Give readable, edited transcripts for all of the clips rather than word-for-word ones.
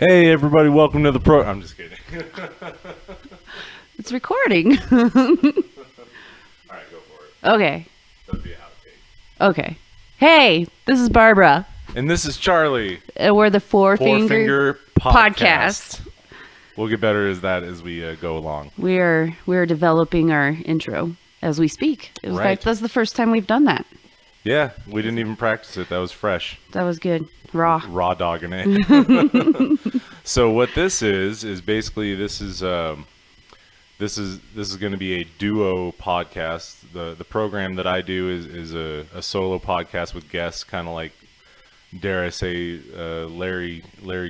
Hey everybody, welcome to the pro. I'm just kidding. It's recording. All right, go for it. Okay. That'd be an outtake. Okay. Hey, this is Barbara. And this is Charlie. And we're the Four Finger Podcast. We'll get better as that as we go along. We're developing our intro as we speak. In fact, that's the first time we've done that. Yeah, we didn't even practice it. That was fresh. That was good. Raw dogging it. So what this is basically this is going to be a duo podcast. The program that I do is a solo podcast with guests, kind of like, dare I say, Larry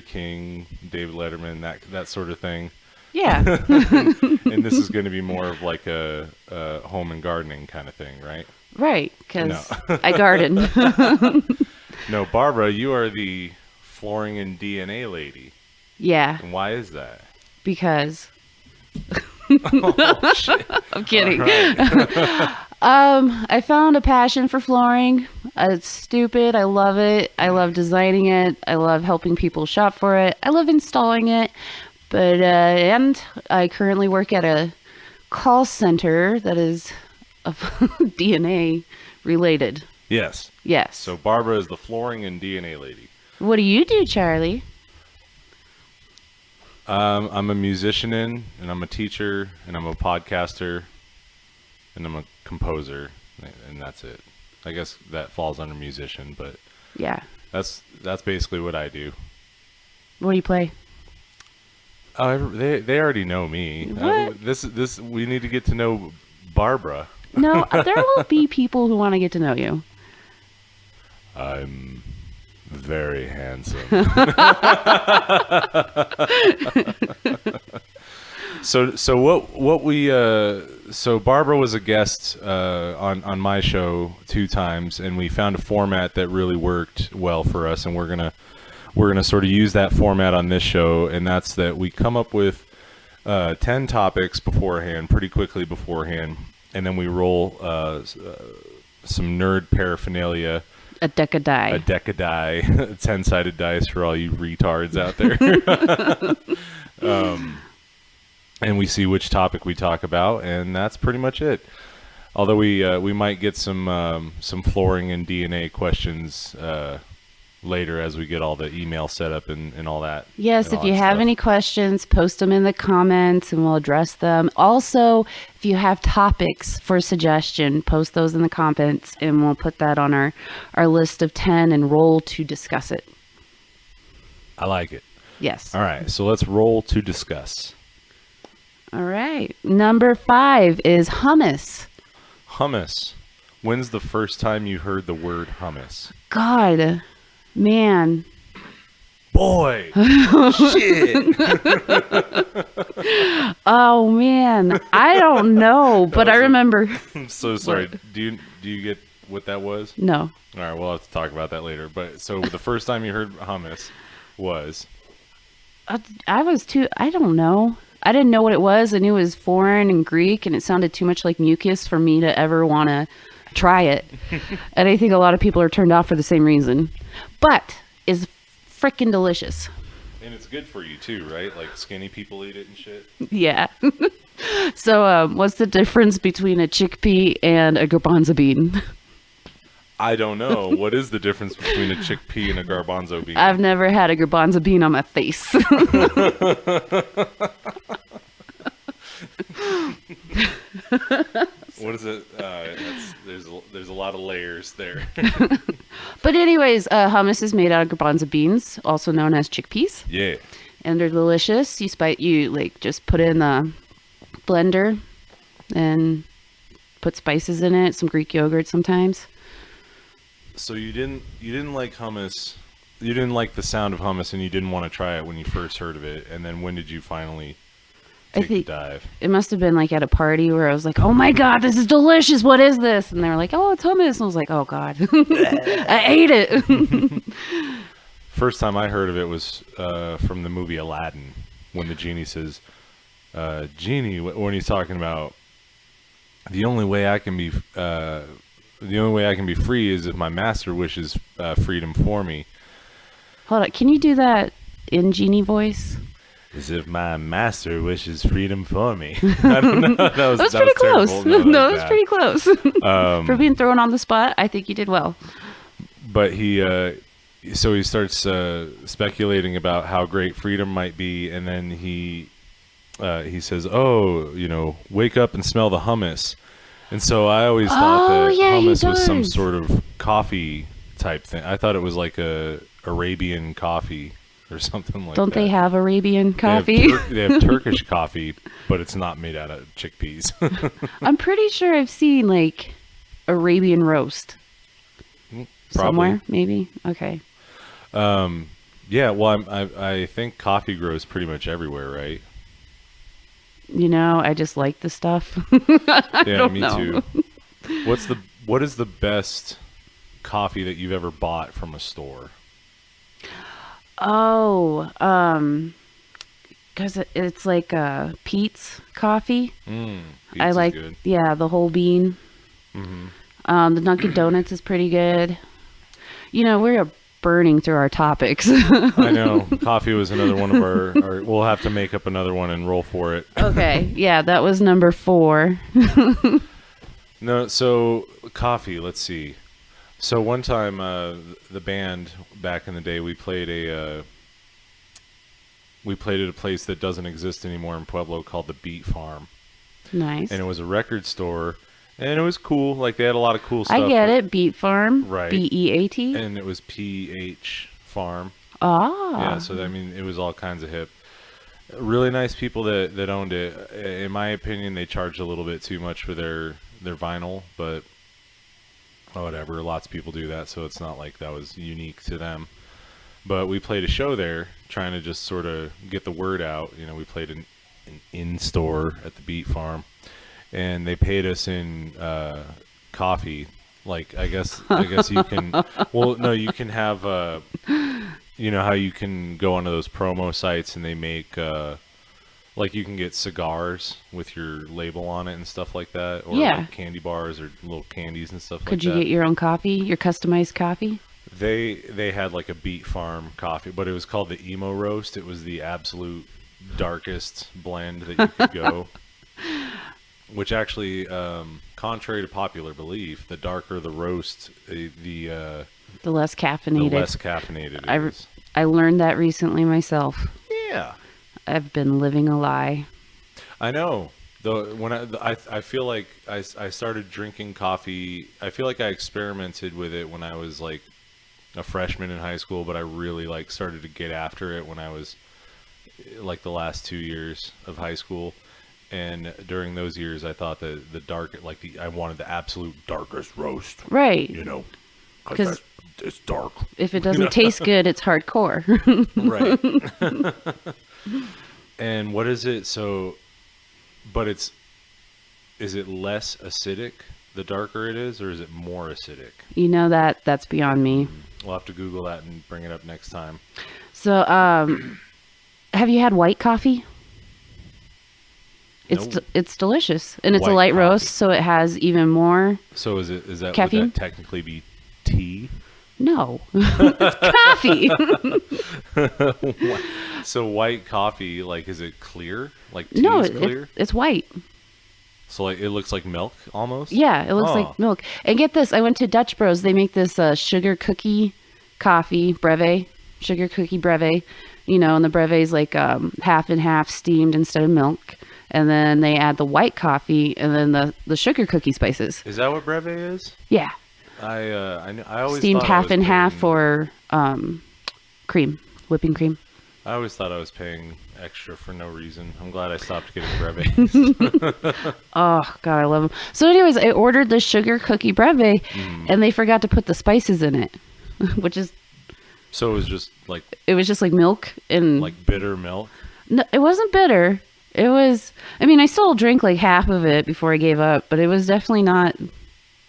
King, David Letterman, that sort of thing. Yeah. And this is going to be more of like a home and gardening kind of thing, right? Right, because I garden. No, Barbara, you are the flooring and DNA lady. Yeah. And why is that? Because. Oh, shit. I'm kidding. Right. I found a passion for flooring. It's stupid. I love it. I love designing it. I love helping people shop for it. I love installing it. But and I currently work at a call center that is of DNA related. Yes. Yes. So Barbara is the flooring and DNA lady. What do you do, Charlie? I'm a musician and I'm a teacher and I'm a podcaster and I'm a composer, and that's it. I guess that falls under musician, but Yeah. that's basically what I do. What do you play? Oh, they already know me. What? This we need to get to know Barbara. No, there will be people who want to get to know you. I'm very handsome. So Barbara was a guest on my show 2 times, and we found a format that really worked well for us, and we're gonna sort of use that format on this show, and that's that we come up with 10 topics pretty quickly beforehand, and then we roll some nerd paraphernalia. A deck of die. A deck of die, 10-sided dice for all you retards out there. And we see which topic we talk about, and that's pretty much it. Although we might get some flooring and DNA questions later as we get all the email set up and all that. Yes, if you have stuff. any questions, post them in the comments and we'll address them. Also, if you have topics for suggestion, post those in the comments and we'll put that on our list of 10 and roll to discuss it. I like it. Yes. All right, so let's roll to discuss. All right. Number 5 is hummus. Hummus. When's the first time you heard the word hummus? God, man. Boy. Shit. Oh, man. I don't know, but I remember. I'm so sorry. Do you get what that was? No. All right, we'll have to talk about that later. But so the first time you heard hummus was? I don't know. I didn't know what it was. I knew it was foreign and Greek, and it sounded too much like mucus for me to ever want to try it. And I think a lot of people are turned off for the same reason. But it's freaking delicious. And it's good for you too, right? Like skinny people eat it and shit. Yeah. So what's the difference between a chickpea and a garbanzo bean? I don't know. What is the difference between a chickpea and a garbanzo bean? I've never had a garbanzo bean on my face. What is it? There's a lot of layers there. But anyways, hummus is made out of garbanzo beans, also known as chickpeas. Yeah. And they're delicious. You like just put it in the blender and put spices in it, some Greek yogurt sometimes. So you didn't like hummus. You didn't like the sound of hummus, and you didn't want to try it when you first heard of it. And then when did you finally take the dive? It must have been like at a party where I was like, "Oh my god, this is delicious! What is this?" And they were like, "Oh, it's hummus." And I was like, "Oh god, I ate it." First time I heard of it was from the movie Aladdin, when the genie says, "Genie," when he's talking about the only way I can be free is if my master wishes freedom for me. Hold on, can you do that in genie voice? As if my master wishes freedom for me. I don't know. That was Pretty close. terrible. No, that it was pretty close. For being thrown on the spot, I think you did well. But so he starts speculating about how great freedom might be, and then he says, "Oh, wake up and smell the hummus." And so I always thought that hummus was some sort of coffee type thing. I thought it was like a Arabian coffee or something like that. Don't they have Arabian coffee? They have Turkish coffee, but it's not made out of chickpeas. I'm pretty sure I've seen like Arabian roast. Probably. Somewhere, maybe. Okay. Yeah. Well, I think coffee grows pretty much everywhere, right? I just like the stuff. I don't know. Too. What is the best coffee that you've ever bought from a store? Oh, because it's like Pete's coffee. Pete's I like, is good. Yeah, the whole bean. Mm-hmm. The Dunkin' Donuts is pretty good. We're burning through our topics. I know. Coffee was another one of our. We'll have to make up another one and roll for it. Okay. Yeah, that was number 4. No, so coffee. Let's see. So one time, the band back in the day, we played at a place that doesn't exist anymore in Pueblo called the Beat Farm. Nice. And it was a record store, and it was cool. Like they had a lot of cool stuff. I get it. Beat Farm. Right. BEAT. And it was PH Farm. Ah. Yeah. So it was all kinds of hip. Really nice people that owned it. In my opinion, they charged a little bit too much for their vinyl, but whatever. Lots of people do that, so it's not like that was unique to them. But we played a show there, trying to just sort of get the word out. We played an in-store at the Beat Farm, and they paid us in coffee. Like I guess you can. Well, no, you can have. How you can go onto those promo sites and they make. Like you can get cigars with your label on it and stuff like that, or like candy bars or little candies and stuff like that. Could you get your own coffee, your customized coffee? They had like a Beat Farm coffee, but it was called the Emo Roast. It was the absolute darkest blend that you could go. Which actually, contrary to popular belief, the darker the roast, the less caffeinated. The less caffeinated it is. I learned that recently myself. Yeah. I've been living a lie. I know. Though when I feel like I started drinking coffee. I feel like I experimented with it when I was like a freshman in high school, but I really like started to get after it when I was like the last 2 years of high school. And during those years, I thought that I wanted the absolute darkest roast. Right. Because it's dark. If it doesn't taste good, it's hardcore. Right. And what is it? So, but is it less acidic the darker it is, or is it more acidic? That's beyond me. We'll have to Google that and bring it up next time. So, have you had white coffee? It's delicious, and it's a light roast, so it has even more. So is that caffeine? Would that technically be tea? No, it's coffee. So white coffee, like, is it clear? Like tea no, is clear? It's white. So like it looks like milk almost? Yeah, it looks like milk. And get this, I went to Dutch Bros. They make this sugar cookie coffee breve, sugar cookie breve. And the breve is like half and half steamed instead of milk. And then they add the white coffee and then the sugar cookie spices. Is that what breve is? Yeah. I always steamed thought half and half for whipping cream. I always thought I was paying extra for no reason. I'm glad I stopped getting breves. Oh God, I love them. So, anyways, I ordered the sugar cookie breve, and they forgot to put the spices in it, which is. So it was just like. It was just like milk and. Like bitter milk. No, it wasn't bitter. It was. I mean, I still drank like half of it before I gave up, but it was definitely not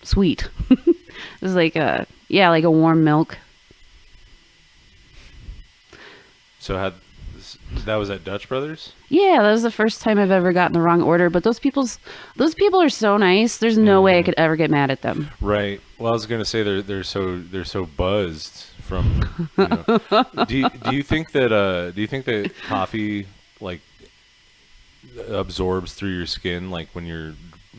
sweet. It was like a warm milk. So that was at Dutch Brothers? Yeah, that was the first time I've ever gotten the wrong order. But those people are so nice. There's no way I could ever get mad at them. Right. Well, I was gonna say they're so buzzed from. Do you think that coffee like absorbs through your skin, like when you're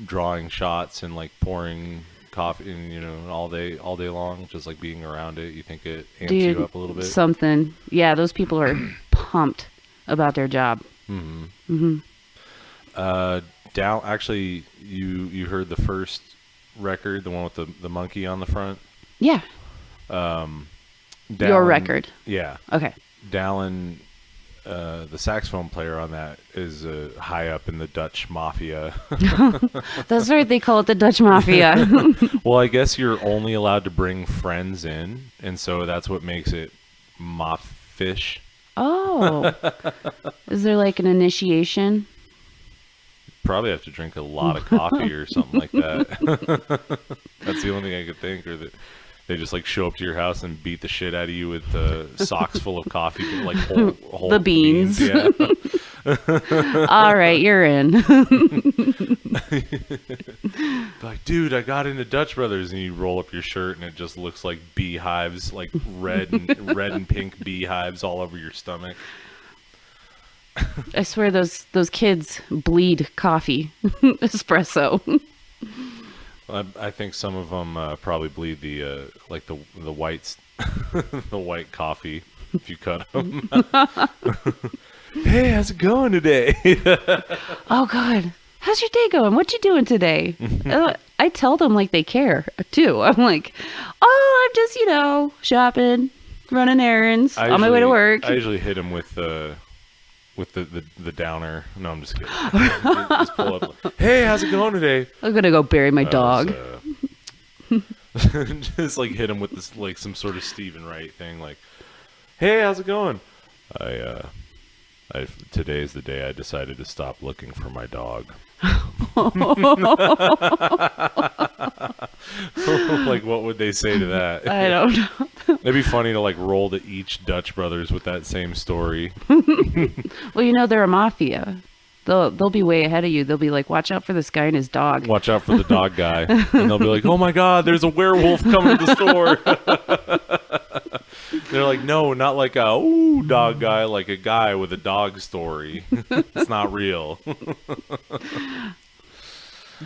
drawing shots and like pouring coffee and all day long, just like being around it, you think it amps Dude, you up a little bit? something. Yeah, those people are pumped about their job. Down, actually, you heard the first record, the one with the monkey on the front? Yeah. Your record. Yeah. Okay. Dallin, the saxophone player on that, is high up in the Dutch mafia. That's right. They call it the Dutch Mafia. Well, I guess you're only allowed to bring friends in, and so that's what makes it maffish. Oh. Is there like an initiation? Probably have to drink a lot of coffee or something like that. That's the only thing I could think, or that they just like show up to your house and beat the shit out of you with socks full of coffee, like whole The beans. Yeah. All right, you're in. Like, dude, I got into Dutch Brothers, and you roll up your shirt, and it just looks like beehives, like red and pink beehives all over your stomach. I swear those kids bleed coffee, espresso. I think some of them probably bleed the like the whites, the white coffee if you cut them. Hey, how's it going today? Oh God, how's your day going? What you doing today? I tell them like they care too. I'm like, oh, I'm just shopping, running errands, on my way to work. I usually hit them with the downer. No, I'm just kidding. Just pull up. Hey, how's it going today? I'm gonna go bury my dog. Just like hit him with this, like some sort of Stephen Wright thing, like, hey, how's it going? Today's the day I decided to stop looking for my dog. Like, what would they say to that? I don't know. It'd be funny to like roll to each Dutch Brothers with that same story. Well, they're a mafia. They'll be way ahead of you. They'll be like, watch out for this guy and his dog. Watch out for the dog guy. And they'll be like, oh my God, there's a werewolf coming to the store. They're like, no, not like a dog guy, like a guy with a dog story. It's not real.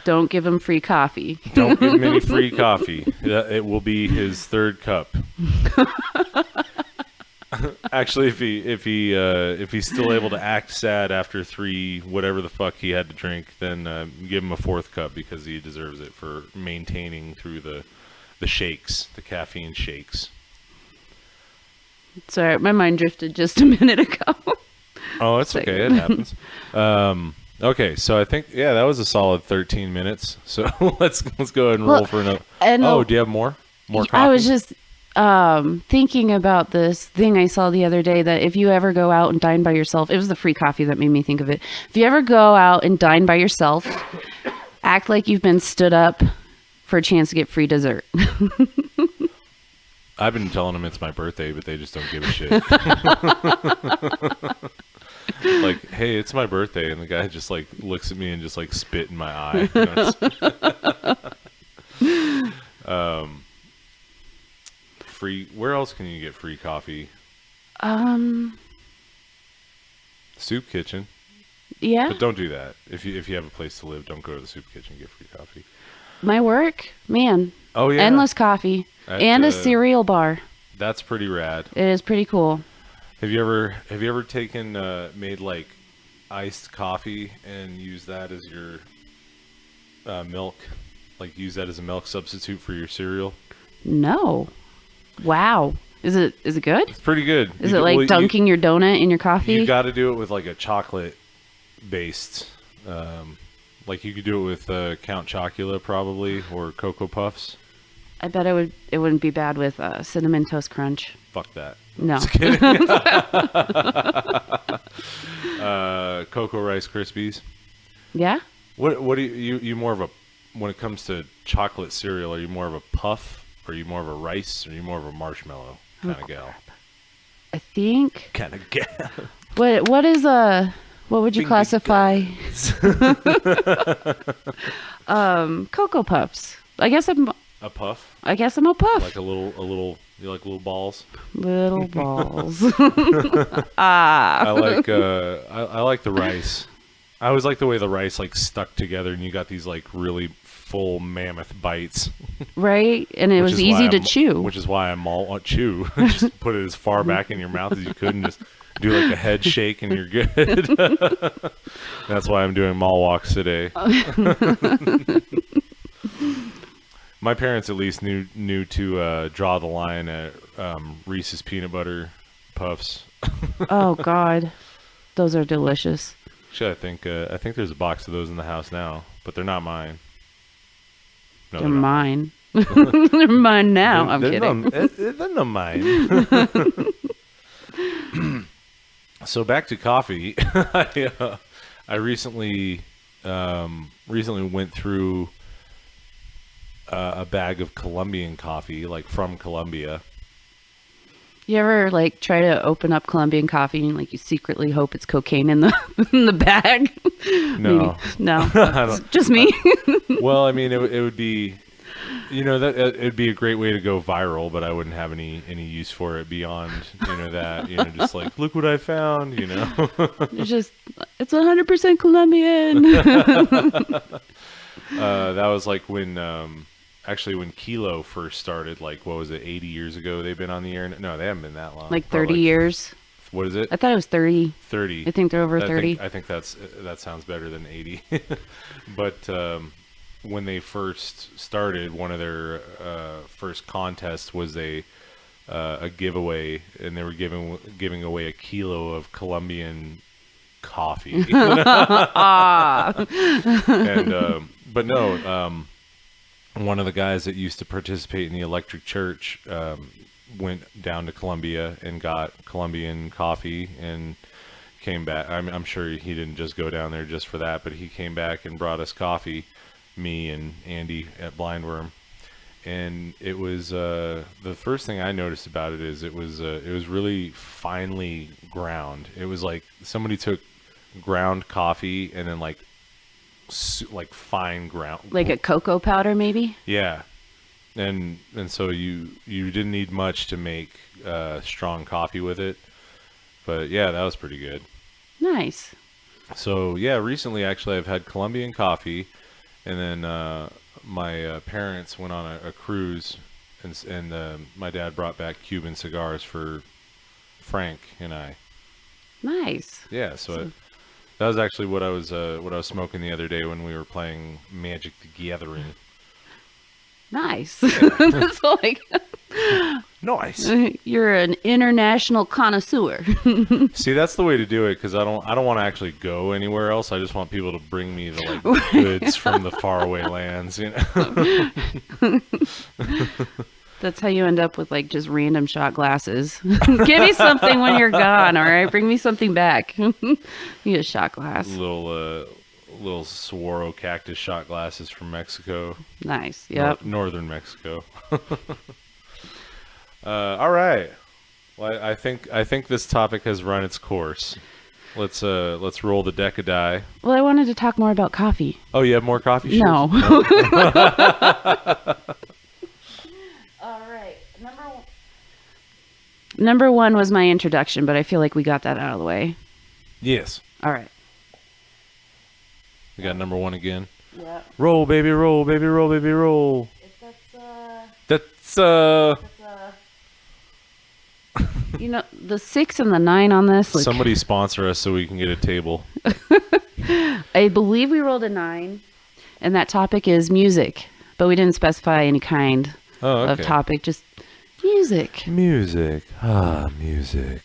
Don't give him free coffee. Don't give him any free coffee. It will be his third cup. Actually, if he's still able to act sad after 3 whatever the fuck he had to drink, then give him a 4th cup, because he deserves it for maintaining through the shakes, the caffeine shakes. Sorry, my mind drifted just a minute ago. Oh, it's okay. It happens. Okay, so I think that was a solid 13 minutes. So let's go ahead and roll for another. Do you have more? More coffee? I was just thinking about this thing I saw the other day, that if you ever go out and dine by yourself, it was the free coffee that made me think of it. If you ever go out and dine by yourself, act like you've been stood up for a chance to get free dessert. I've been telling them it's my birthday, but they just don't give a shit. Like, hey, it's my birthday, and the guy just like looks at me and just like spit in my eye. Free. Where else can you get free coffee? Soup kitchen. Yeah. But don't do that. If you have a place to live, don't go to the soup kitchen and get free coffee. My work, man. Oh yeah. Endless coffee and a cereal bar. That's pretty rad. It is pretty cool. Have you ever taken made like iced coffee and used that as your milk? Like, use that as a milk substitute for your cereal? No. Wow. Is it good? It's pretty good. Is it like dunking your donut in your coffee? You got to do it with like a chocolate based. Like, you could do it with Count Chocula probably, or Cocoa Puffs. I bet it wouldn't be bad with Cinnamon Toast Crunch. Fuck that. No. Just kidding. Cocoa Rice Krispies. Yeah? What do you more of a, when it comes to chocolate cereal, are you more of a puff, or are you more of a rice, or are you more of a marshmallow kind of gal? I think. Kind of gal. What would you classify? Cocoa Puffs. I guess I'm a puff. I guess I'm a puff. Like a little You like little balls? Little balls. I like I like the rice. I always like the way the rice like stuck together, and you got these like really full mammoth bites. Right? And it was easy to chew. Which is why I'm all chew. Just put it as far back in your mouth as you could, and just do like a head shake, and you're good. That's why I'm doing mall walks today. My parents at least knew to draw the line at Reese's peanut butter puffs. Oh God, those are delicious. Actually, I think there's a box of those in the house now, but they're not mine. No, They're mine. They're mine now. I'm kidding. They're not mine. So back to coffee. I recently went through a bag of Colombian coffee, like from Colombia. You ever like try to open up Colombian coffee and like you secretly hope it's cocaine in the in the bag? No, maybe. No, it's just me. Well, I mean, it would be, that it'd be a great way to go viral, but I wouldn't have any use for it beyond, that, just like, look what I found, It's 100% Colombian. That was like when Kilo first started, like, what was it, 80 years ago they've been on the air? No, they haven't been that long. Like 30 years. What is it? I thought it was 30. 30. I think they're over 30. I think that sounds better than 80. But when they first started, one of their first contests was a giveaway, and they were giving away a kilo of Colombian coffee. And but no, one of the guys that used to participate in the electric church went down to Colombia and got Colombian coffee and came back. I'm sure he didn't just go down there just for that, but he came back and brought us coffee, me and Andy at Blindworm. And it was the first thing I noticed about it is it was really finely ground. It was like somebody took ground coffee and then like fine ground, like a cocoa powder, maybe. Yeah, and so you didn't need much to make strong coffee with it, but yeah, that was pretty good. Nice. So yeah, recently actually I've had Colombian coffee, and then my parents went on a cruise, and my dad brought back Cuban cigars for Frank and I. Nice. Yeah, so that was actually what I was smoking the other day when we were playing Magic the Gathering. Nice. That's like nice. You're an international connoisseur. See, that's the way to do it, because I don't want to actually go anywhere else. I just want people to bring me the like goods from the faraway lands, That's how you end up with like just random shot glasses. Give me something when you're gone, all right? Bring me something back. You get a shot glass. Little saguaro cactus shot glasses from Mexico. Nice. Yep. Northern Mexico. All right. Well, I think this topic has run its course. Let's roll the deck of die. Well, I wanted to talk more about coffee. Oh, you have more coffee shares? No. All right. Number one was my introduction, but I feel like we got that out of the way. Yes. All right. We got number one again. Yeah. Roll, baby, roll, baby, roll, baby, roll. That's the 6 and the 9 on this. Like, somebody sponsor us so we can get a table. I believe we rolled a 9, and that topic is music, but we didn't specify any kind of topic, just music. Music. Music.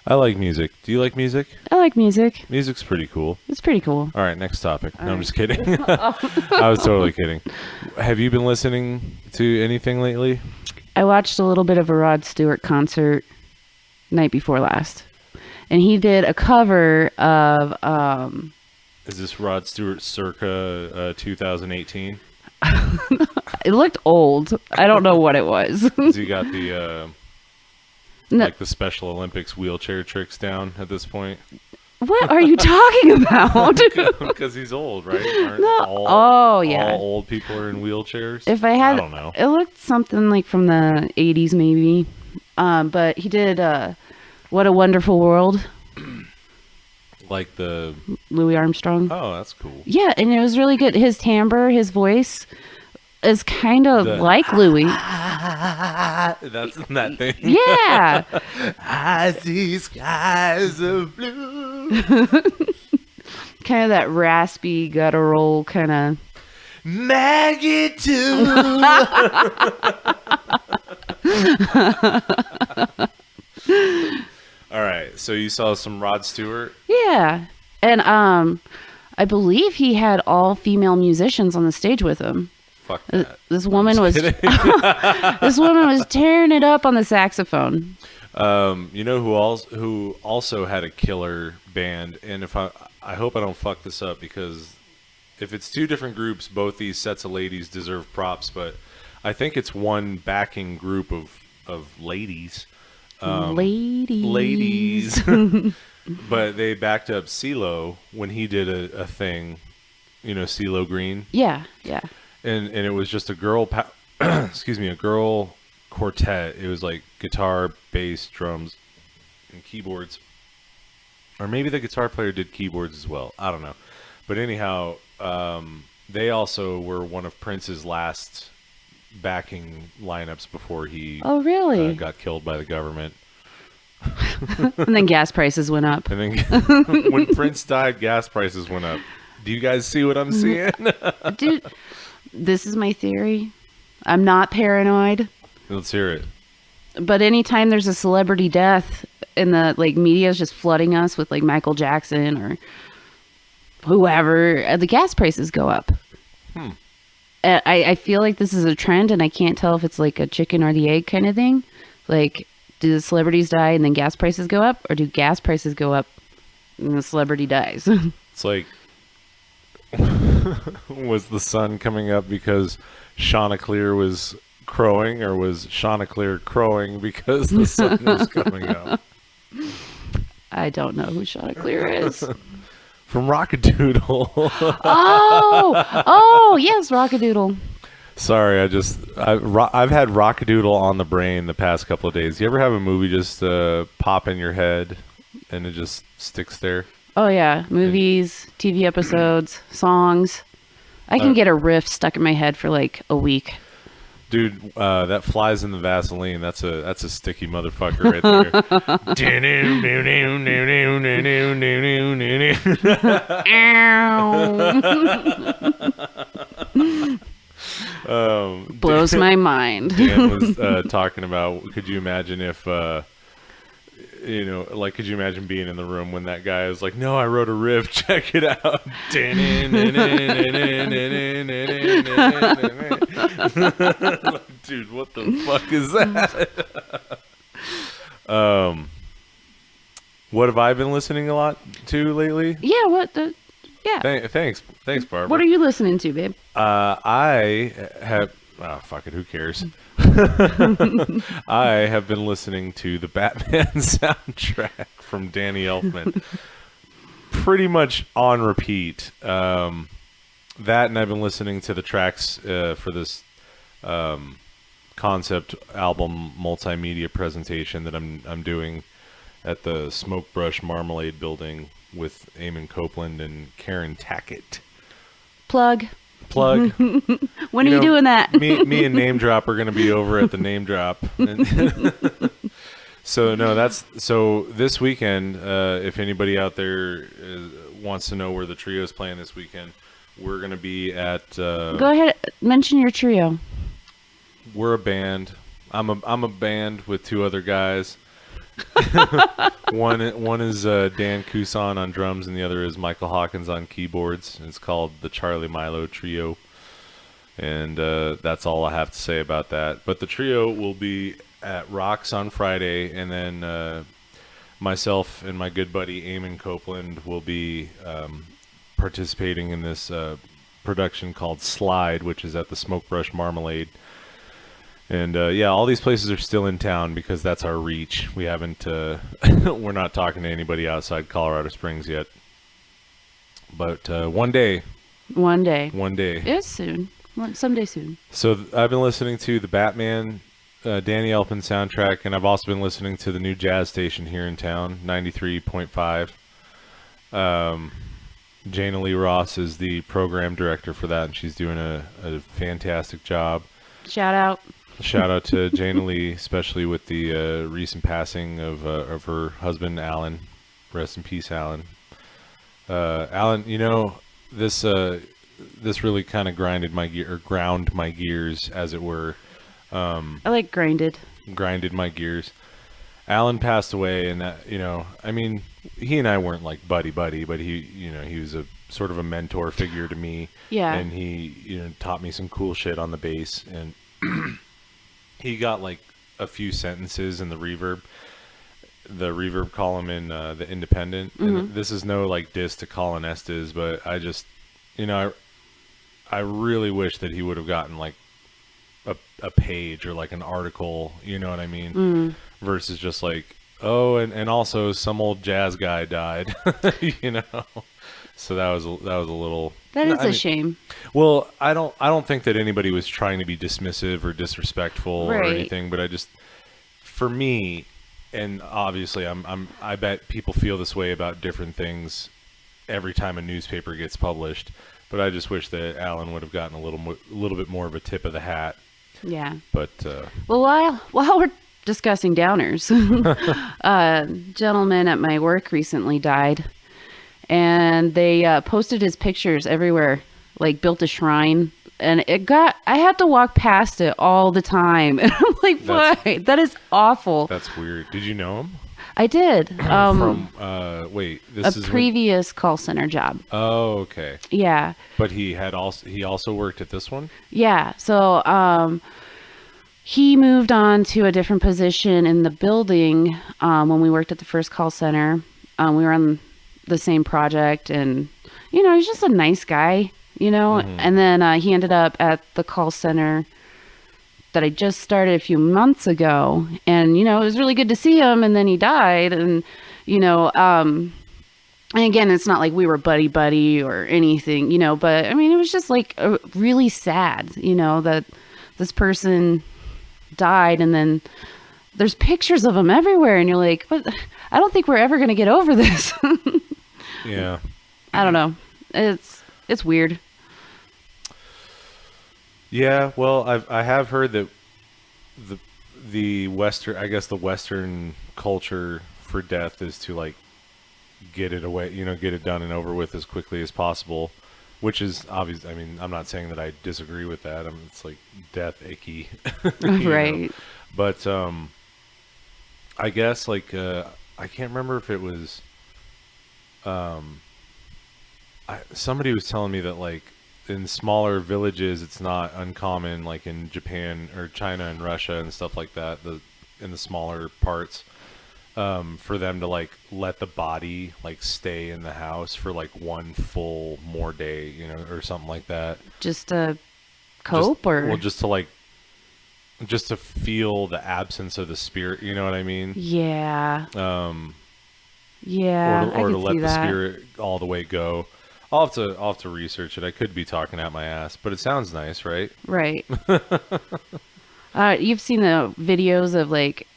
I like music. Do you like music? I like music. Music's pretty cool. It's pretty cool. All right, next topic. No, I'm just kidding. I was totally kidding. Have you been listening to anything lately? I watched a little bit of a Rod Stewart concert night before last, and he did a cover of Is this Rod Stewart circa 2018? It looked old. I don't know what it was. Has he got the like the Special Olympics wheelchair tricks down at this point? What are you talking about? Because he's old, right? Aren't No. all Yeah. old people are in wheelchairs. If I had, I don't know. it looked something like from the 80s maybe. But he did What a Wonderful World, Like the Louis Armstrong. oh, that's cool. Yeah, and it was really good. His timbre, his voice is kind of The- like Louis. That's that thing. Yeah. I see skies of blue. Kind of that raspy, guttural kind of. Maggie too. All right, so you saw some Rod Stewart. Yeah. And I believe he had all female musicians on the stage with him. Fuck that. This woman was Kidding. this woman was tearing it up on the saxophone. You know who also had a killer band, and if I hope I don't fuck this up, because if it's two different groups, both these sets of ladies deserve props, but I think it's one backing group of ladies. Ladies. But they backed up CeeLo when he did a thing, CeeLo Green, Yeah, yeah. and it was just a girl excuse me, a girl quartet. It was like guitar, bass, drums, and keyboards, or maybe the guitar player did keyboards as well. I don't know, but anyhow, they also were one of Prince's last backing lineups before he Oh, really? got killed by the government. And then gas prices went up. And then when Prince died, gas prices went up. Do you guys see what I'm seeing? Dude, this is my theory. I'm not paranoid, Let's hear it. but anytime there's a celebrity death and the media is just flooding us with Michael Jackson or whoever, the gas prices go up. I feel like this is a trend, and I can't tell if it's like a chicken or the egg kind of thing. Like, do the celebrities die and then gas prices go up, or do gas prices go up and the celebrity dies? It's like, was the sun coming up because Chanticleer was crowing, or was Chanticleer crowing because the sun was coming up? I don't know who Chanticleer is. From Rockadoodle. Oh, yes, Rockadoodle. Sorry, I've had Rockadoodle on the brain the past couple of days. You ever have a movie just pop in your head and it just sticks there? Oh, yeah. Movies, TV episodes, songs. I can get a riff stuck in my head for a week. Dude, that flies in the Vaseline. That's a sticky motherfucker right there. Blows my mind. Dan was talking about, could you imagine if, could you imagine being in the room when that guy is like, no, I wrote a riff, check it out. Dude, what the fuck is that? What have I been listening a lot to lately? Yeah, Thanks, Barbara. What are you listening to, babe? I have. Oh, fuck it. Who cares? I have been listening to the Batman soundtrack from Danny Elfman, pretty much on repeat. That, and I've been listening to the tracks for this concept album multimedia presentation that I'm doing at the Smoke Brush Marmalade building with Eamon Copeland and Karen Tackett. Plug. When When are you doing that? me and Name Drop are going to be over at the Name Drop. So this weekend, if anybody out there wants to know where the trio's playing this weekend, we're going to be at. Go ahead, mention your trio. We're a band. I'm a band with two other guys. One is Dan Couson on drums, and the other is Michael Hawkins on keyboards. And it's called the Charlie Milo Trio, and that's all I have to say about that. But the trio will be at Rocks on Friday, and then myself and my good buddy Eamon Copeland will be participating in this production called Slide, which is at the Smoke Brush Marmalade. And yeah, all these places are still in town because that's our reach. We haven't, we're not talking to anybody outside Colorado Springs yet. But one day, One day. one day. It's soon. Someday soon. So I've been listening to the Batman, Danny Elfman soundtrack, and I've also been listening to the new jazz station here in town, 93.5. Jana Lee Ross is the program director for that, and she's doing a fantastic job. Shout out. Shout out to Jana Lee, especially with the recent passing of her husband, Alan. Rest in peace, Alan. Alan, you know, this really kind of ground my gears, as it were. I like grinded. Grinded my gears. Alan passed away, and that, you know, I mean, he and I weren't like buddy, but he was a sort of a mentor figure to me. Yeah. And he, taught me some cool shit on the bass, and he got like a few sentences in the reverb column in the Independent. Mm-hmm. And this is no like diss to Colin Estes, but I just, I really wish that he would have gotten like a page or like an article, you know what I mean? Versus just like, oh, and also some old jazz guy died, So that was a little. That is a shame. Well, I don't think that anybody was trying to be dismissive or disrespectful or anything, but for me, and obviously I bet people feel this way about different things every time a newspaper gets published, but I just wish that Alan would have gotten a little bit more of a tip of the hat. Yeah. But well, while we're discussing downers, a gentleman at my work recently died, and they posted his pictures everywhere, like built a shrine, and I had to walk past it all the time, and I'm like, why? That is awful. That's weird. Did you know him? I did. From this is previous call center job. Oh, okay. Yeah. But he also worked at this one? Yeah. So he moved on to a different position in the building when we worked at the first call center. We were on the same project, and he's just a nice guy, Mm-hmm. And then he ended up at the call center that I just started a few months ago, and it was really good to see him, and then he died, and and again, it's not like we were buddy or anything, but I mean, it was just like really sad, that this person died, and then there's pictures of him everywhere, and you're like, but I don't think we're ever going to get over this. Yeah. I don't know. It's weird. Yeah, well, I have heard that the Western culture for death is to like get it away, get it done and over with as quickly as possible, which is obvious. I mean, I'm not saying that I disagree with that. It's like death icky, right? But I guess like I can't remember if it was somebody was telling me that like in smaller villages it's not uncommon, like in Japan or China and Russia and stuff like that, in the smaller parts, for them to like let the body like stay in the house for like one full more day, or something like that. Just to cope, just to feel the absence of the spirit, you know what I mean? Yeah. Yeah. Or to let the spirit all the way go. I'll have to research it. I could be talking out my ass, but it sounds nice, right? Right. You've seen the videos of like,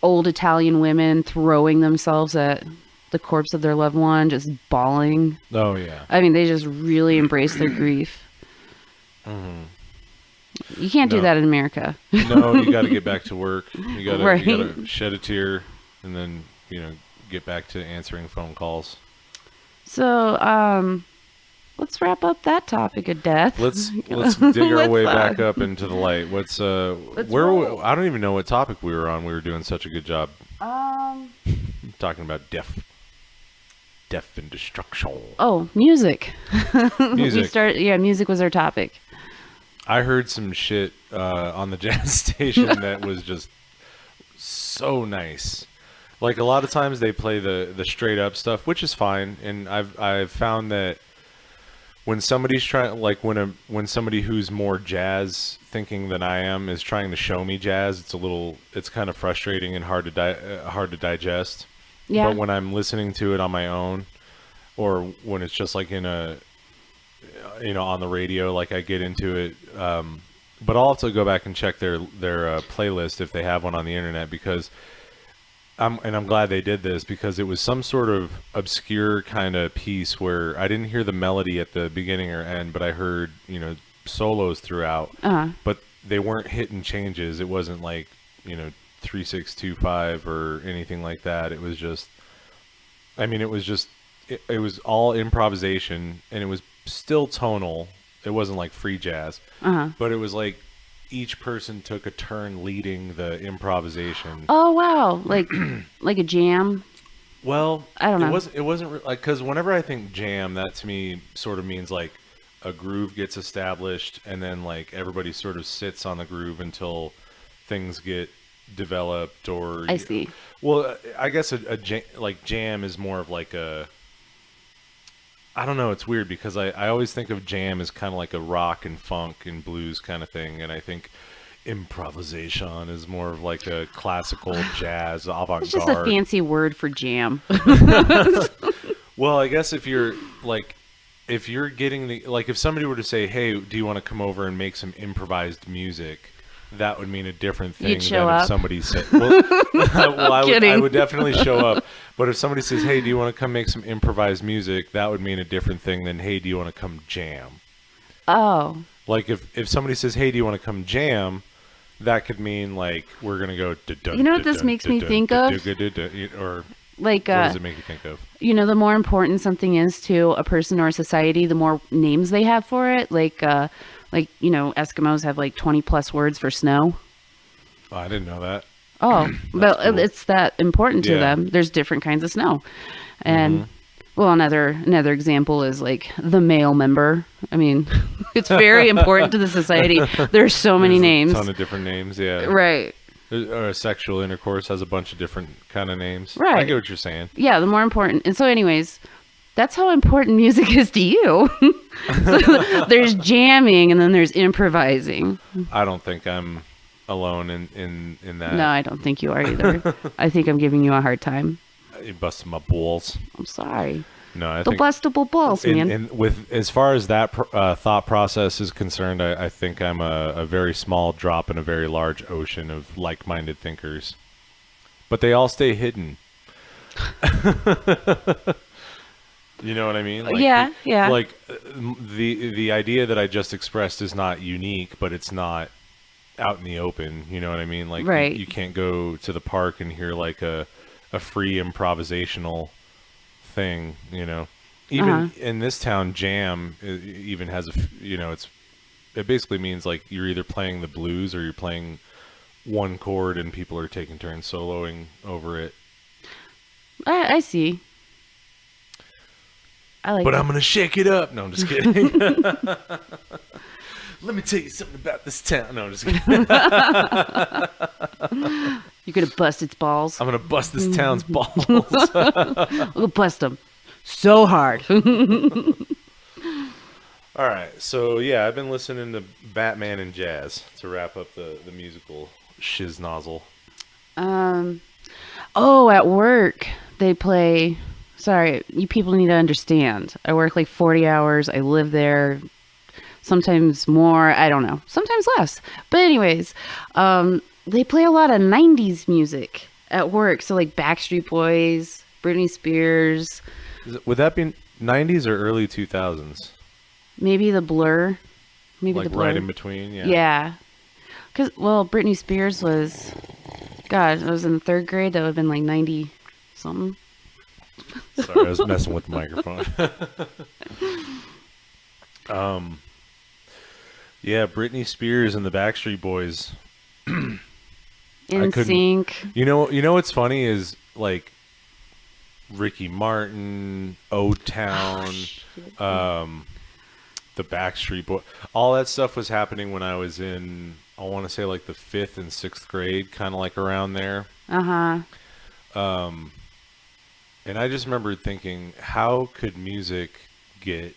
old Italian women throwing themselves at the corpse of their loved one, just bawling. Oh yeah. I mean, they just really embrace their grief. Mm-hmm. You can't do that in America. No, you got to get back to work. You got to shed a tear, and then get back to answering phone calls. So, let's wrap up that topic of death. Let's dig our way back up into the light. I don't even know what topic we were on. We were doing such a good job. Talking about death and destruction. Oh, music. Music. Music was our topic. I heard some shit on the jazz station that was just so nice. Like a lot of times they play the straight up stuff, which is fine, and I've found that when somebody's trying, like when somebody who's more jazz thinking than I am is trying to show me jazz, it's kind of frustrating and hard to digest. Yeah. But when I'm listening to it on my own, or when it's just like in a, on the radio, like I get into it. But I'll also go back and check their playlist if they have one on the internet, because I'm glad they did this, because it was some sort of obscure kind of piece where I didn't hear the melody at the beginning or end, but I heard, solos throughout. But they weren't hitting changes. It wasn't like, 3-6-2-5 or anything like that. It was just, it was all improvisation, and it was still tonal. It wasn't like free jazz, but it was like each person took a turn leading the improvisation. Oh wow, like like a jam. Well, I don't know. It wasn't like, because whenever I think jam, that to me sort of means like a groove gets established, and then like everybody sort of sits on the groove until things get developed. Or I see. Well, I guess like jam is more of like a. I don't know. It's weird because I always think of jam as kind of like a rock and funk and blues kind of thing, and I think improvisation is more of like a classical jazz avant-garde. It's just a fancy word for jam. Well, I guess if you're getting if somebody were to say, "Hey, do you want to come over and make some improvised music?" That would mean a different thing You'd show than up. if somebody said, well, I would definitely show up. But if somebody says, "Hey, do you want to come make some improvised music?" That would mean a different thing than, "Hey, do you want to come jam?" Oh. Like if somebody says, "Hey, do you want to come jam?" That could mean like we're gonna go. You know what this makes me think of? Or like, what does it make you think of? The more important something is to a person or a society, the more names they have for it. Eskimos have like 20 plus words for snow. Oh, I didn't know that. Oh, but cool. it's that important to Yeah. them. There's different kinds of snow. And well, another example is like the male member. I mean, it's very important to the society. There's so many There's names. A ton of different names, yeah. Right. Or sexual intercourse has a bunch of different kind of names. Right. I get what you're saying. Yeah, the more important. And so anyways, that's how important music is to you. So there's jamming and then there's improvising. I don't think I'm alone in that. No, I don't think you are either. I think I'm giving you a hard time. You busted my balls. I'm sorry. No, I The think bustable balls, man. with as far as that thought process is concerned, I think I'm a very small drop in a very large ocean of like-minded thinkers, but they all stay hidden. You know what I mean? Like, Yeah. Like the idea that I just expressed is not unique, but it's not out in the open. You know what I mean? Like Right. you can't go to the park and hear like a free improvisational thing. Even in this town, jam even has it basically means like you're either playing the blues or you're playing one chord and people are taking turns soloing over it. I see. I like But it. I'm gonna shake it up. No, I'm just kidding. Let me tell you something about this town. No, I'm just kidding. You're going to bust its balls. I'm gonna bust this town's balls. We'll bust them so hard. All right, so yeah, I've been listening to Batman and jazz to wrap up the musical shiznozzle. At work, they play... Sorry, you people need to understand. I work like 40 hours. I live there. Sometimes more. I don't know. Sometimes less. But anyways, they play a lot of 90s music at work. So like Backstreet Boys, Britney Spears. Would that be 90s or early 2000s? Maybe the Blur. Maybe Like the Blur. right in between, yeah. Yeah. Because, well, Britney Spears was... God, I was in the third grade. That would have been like 90-something. Sorry, I was messing with the microphone. Yeah, Britney Spears and the Backstreet Boys. In couldn't- sync. You know what's funny is like Ricky Martin, O-Town, the Backstreet Boys. All that stuff was happening when I was in, I want to say like the 5th and 6th grade, kind of like around there. And I just remember thinking, how could music get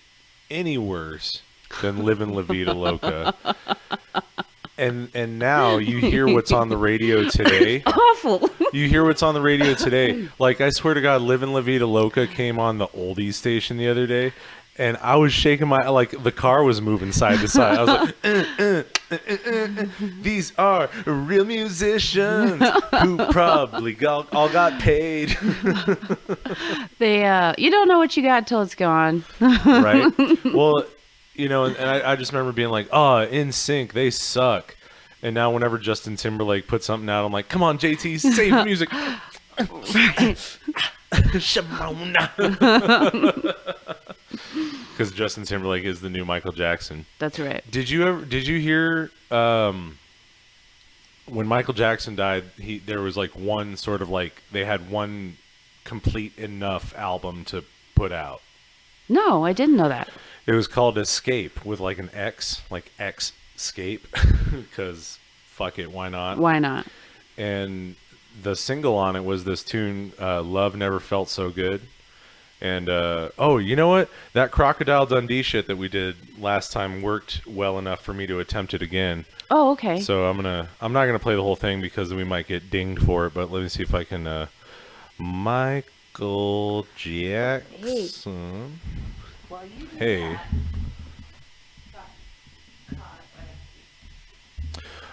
any worse than Livin' La Vida Loca. And now you hear what's on the radio today. Awful. You hear what's on the radio today. Like, I swear to God, Livin' La Vida Loca came on the oldies station the other day, and I was shaking my, like, the car was moving side to side. I was like, these are real musicians who probably all got paid. They, you don't know what you got till it's gone. Right? Well, you know, and I just remember being like, oh, NSYNC, they suck. And now whenever Justin Timberlake puts something out, I'm like, come on, JT, save the music. Because Justin Timberlake is the new Michael Jackson. That's right. Did you hear when Michael Jackson died, there was like one sort of like, they had one complete enough album to put out. No, I didn't know that. It was called Escape with like an X, like Escape, because fuck it, why not? Why not? And the single on it was this tune, Love Never Felt So Good. And, oh, you know what? That Crocodile Dundee shit that we did last time worked well enough for me to attempt it again. Oh, okay. So I'm not going to play the whole thing because we might get dinged for it, but let me see if I can, Michael Jackson. Hey.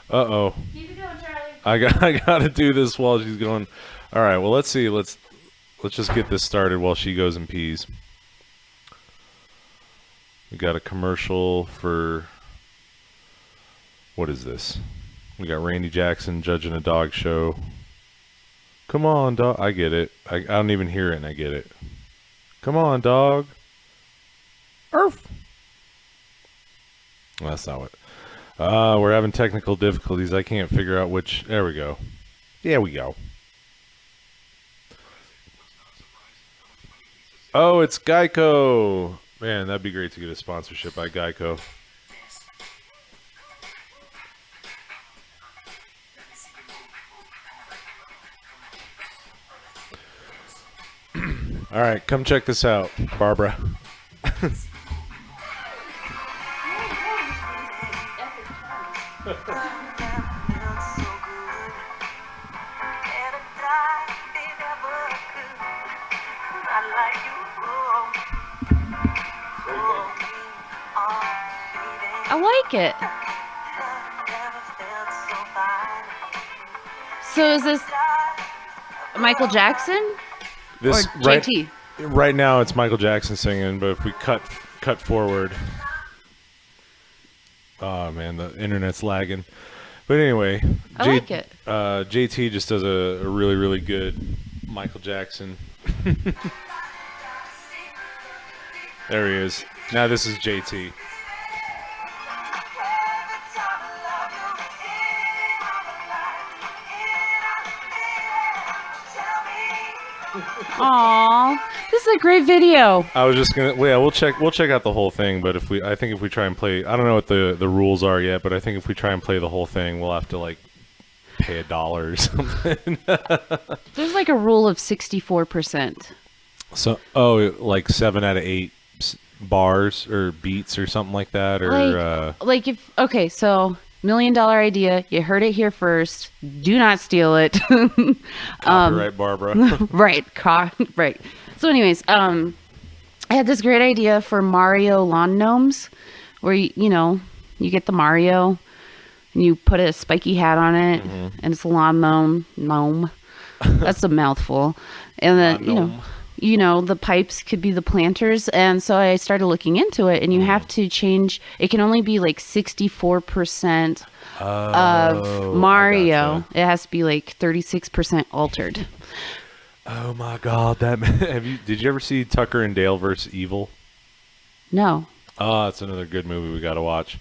Uh-oh. Keep it going, Charlie. I got to do this while she's going. All right, well, let's see. Let's just get this started while she goes and pees. We got a commercial for, what is this? We got Randy Jackson judging a dog show. Come on, dog. I get it. I don't even hear it, and I get it. Come on, dog. Arf. Well, that's not what. We're having technical difficulties. I can't figure out which. There we go. Yeah, we go. Oh, it's Geico. Man, that'd be great to get a sponsorship by Geico. All right, come check this out, Barbara. I like it. So is this Michael Jackson This or JT? Right now it's Michael Jackson singing, but if we cut forward, oh man, the internet's lagging. But anyway, I like it. JT just does a really, really good Michael Jackson. There he is. Now this is JT. Aww, this is a great video. I was just gonna, well, yeah, we'll check out the whole thing. But I think if we try and play, I don't know what the rules are yet, but I think if we try and play the whole thing, we'll have to like pay $1 or something. There's like a rule of 64%. So, like 7 out of 8 bars or beats or something like that, or so $1 million idea. You heard it here first. Do not steal it. copyright Barbara. Right. Right. So anyways, I had this great idea for Mario lawn gnomes where, you get the Mario and you put a spiky hat on it and it's a lawn gnome. That's a mouthful. And then, the pipes could be the planters. And so I started looking into it, and you have to change. It can only be like 64% of Mario. It has to be like 36% altered. Oh my God! Did you ever see Tucker and Dale vs. Evil? No. Oh, that's another good movie we got to watch.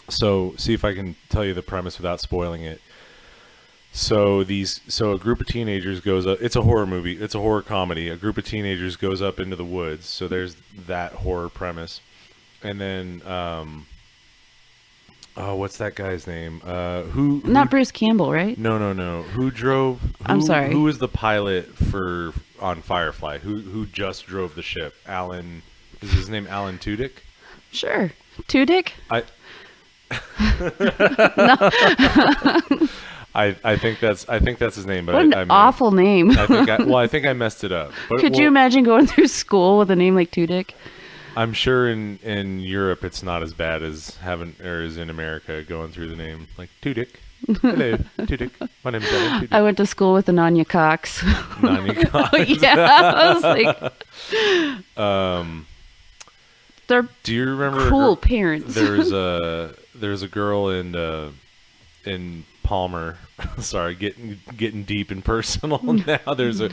So see if I can tell you the premise without spoiling it. So a group of teenagers goes up. It's a horror movie. It's a horror comedy. A group of teenagers goes up into the woods. So there's that horror premise, and then what's that guy's name? Who? Not Bruce Campbell, right? No. Who drove? I'm sorry. Who was the pilot on Firefly? Who just drove the ship? Alan Is his name Alan Tudyk? Sure. Tudyk? I No. I think that's his name, but What an I mean, awful name. I think I messed it up. But Could you imagine going through school with a name like Tudyk? I'm sure in Europe it's not as bad as as in America going through the name like Tudyk. Hello, Tudyk. My name's Alan Tudyk. I went to school with Ananya Cox. Nanya Cox. Yeah, I was like, they're Do you remember cool parents. There's a girl in Palmer. Sorry, getting deep and personal now. There's a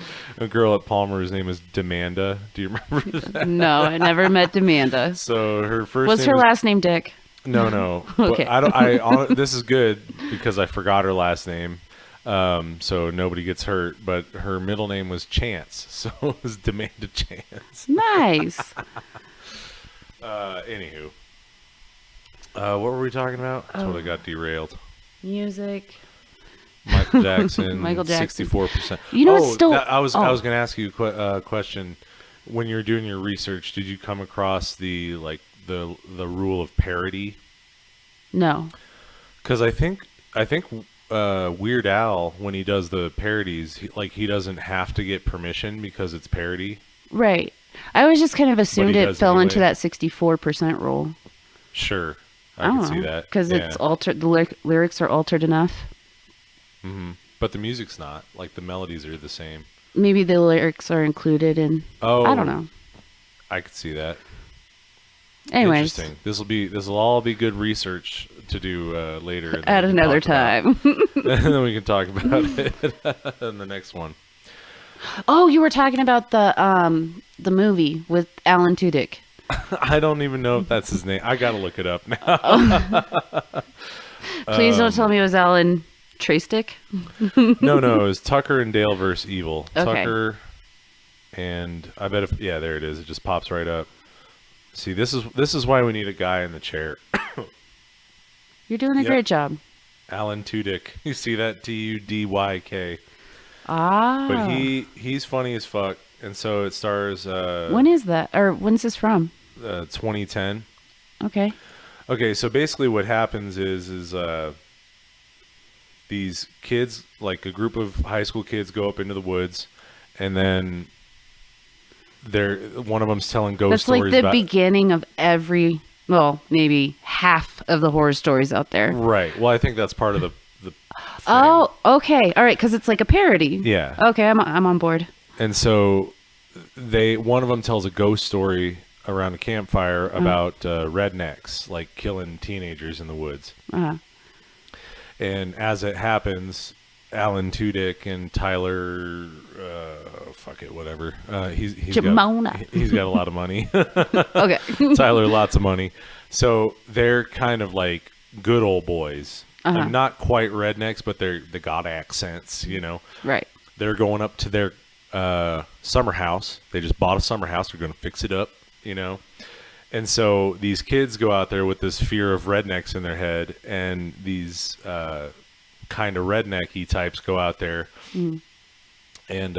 girl at Palmer. His name is Demanda. Do you remember that? No, I never met Demanda. So her first What's name her is- last name, Dick? No. Okay. But this is good because I forgot her last name. So nobody gets hurt. But her middle name was Chance, so it was Demanda Chance. Nice. Anywho, what were we talking about? That's what I got derailed. Music. Michael Jackson. Michael Jackson. 64%. You know what's still... I was going to ask you a question. When you were doing your research, did you come across the rule of parody? No. Because I think Weird Al, when he does the parodies, he doesn't have to get permission because it's parody. Right. I always just kind of assumed it does fell anyway. into that 64% rule. Sure, I I don't can see know. that Because it's altered. The lyrics are altered enough. Mm-hmm. But the music's not. Like the melodies are the same. Maybe the lyrics are included in... Oh, I don't know. I could see that. Anyways. Interesting. This will all be good research to do later. and At then another talk about- time. And then we can talk about it in the next one. Oh, you were talking about the movie with Alan Tudyk. I don't even know if that's his name. I gotta look it up now. Please don't tell me it was Alan Traystick. No, it was Tucker and Dale versus Evil. Okay. Tucker and I bet there it is. It just pops right up. See, this is why we need a guy in the chair. You're doing a Yep. great job. Alan Tudyk. You see that? Tudyk. Ah. But he's funny as fuck, and so it stars. When is that? Or when's this from? 2010. Okay. Okay, so basically what happens is these kids, like a group of high school kids, go up into the woods, and then one of them's telling ghost That's stories like the about. beginning of every, well, maybe half of the horror stories out there. Right. Well, I think that's part of the thing. Oh, okay. All right, because it's like a parody. Yeah. Okay, I'm on board. And so one of them tells a ghost story around a campfire about rednecks, like killing teenagers in the woods. Uh-huh. And as it happens, Alan Tudyk and Tyler, whatever. He's got a lot of money. Okay. Tyler, lots of money. So they're kind of like good old boys. Uh-huh. Not quite rednecks, but they got accents, you know. Right. They're going up to their summer house. They just bought a summer house. They're going to fix it up, you know. And so these kids go out there with this fear of rednecks in their head, and these kind of rednecky types go out there, and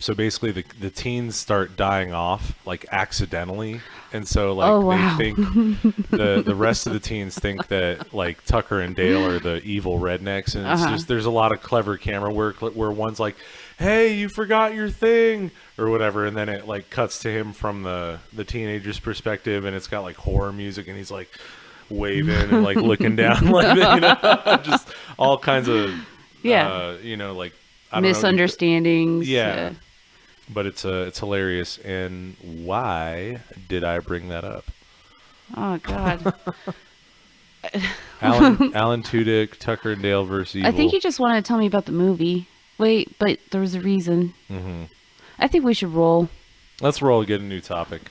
so basically the teens start dying off like accidentally, and so like they think the rest of the teens think that like Tucker and Dale are the evil rednecks, and it's just there's a lot of clever camera work where one's like, hey, you forgot your thing or whatever, and then it like cuts to him from the teenager's perspective, and it's got like horror music, and he's like waving and like looking down like that, you know. Just all kinds of you know, like I don't misunderstandings. know. But it's hilarious. And why did I bring that up? Oh God. Alan Tudyk, Tucker and Dale versus Evil. I think you just wanted to tell me about the movie. Wait, but there was a reason. Mm-hmm. I think we should roll. Let's roll and get a new topic.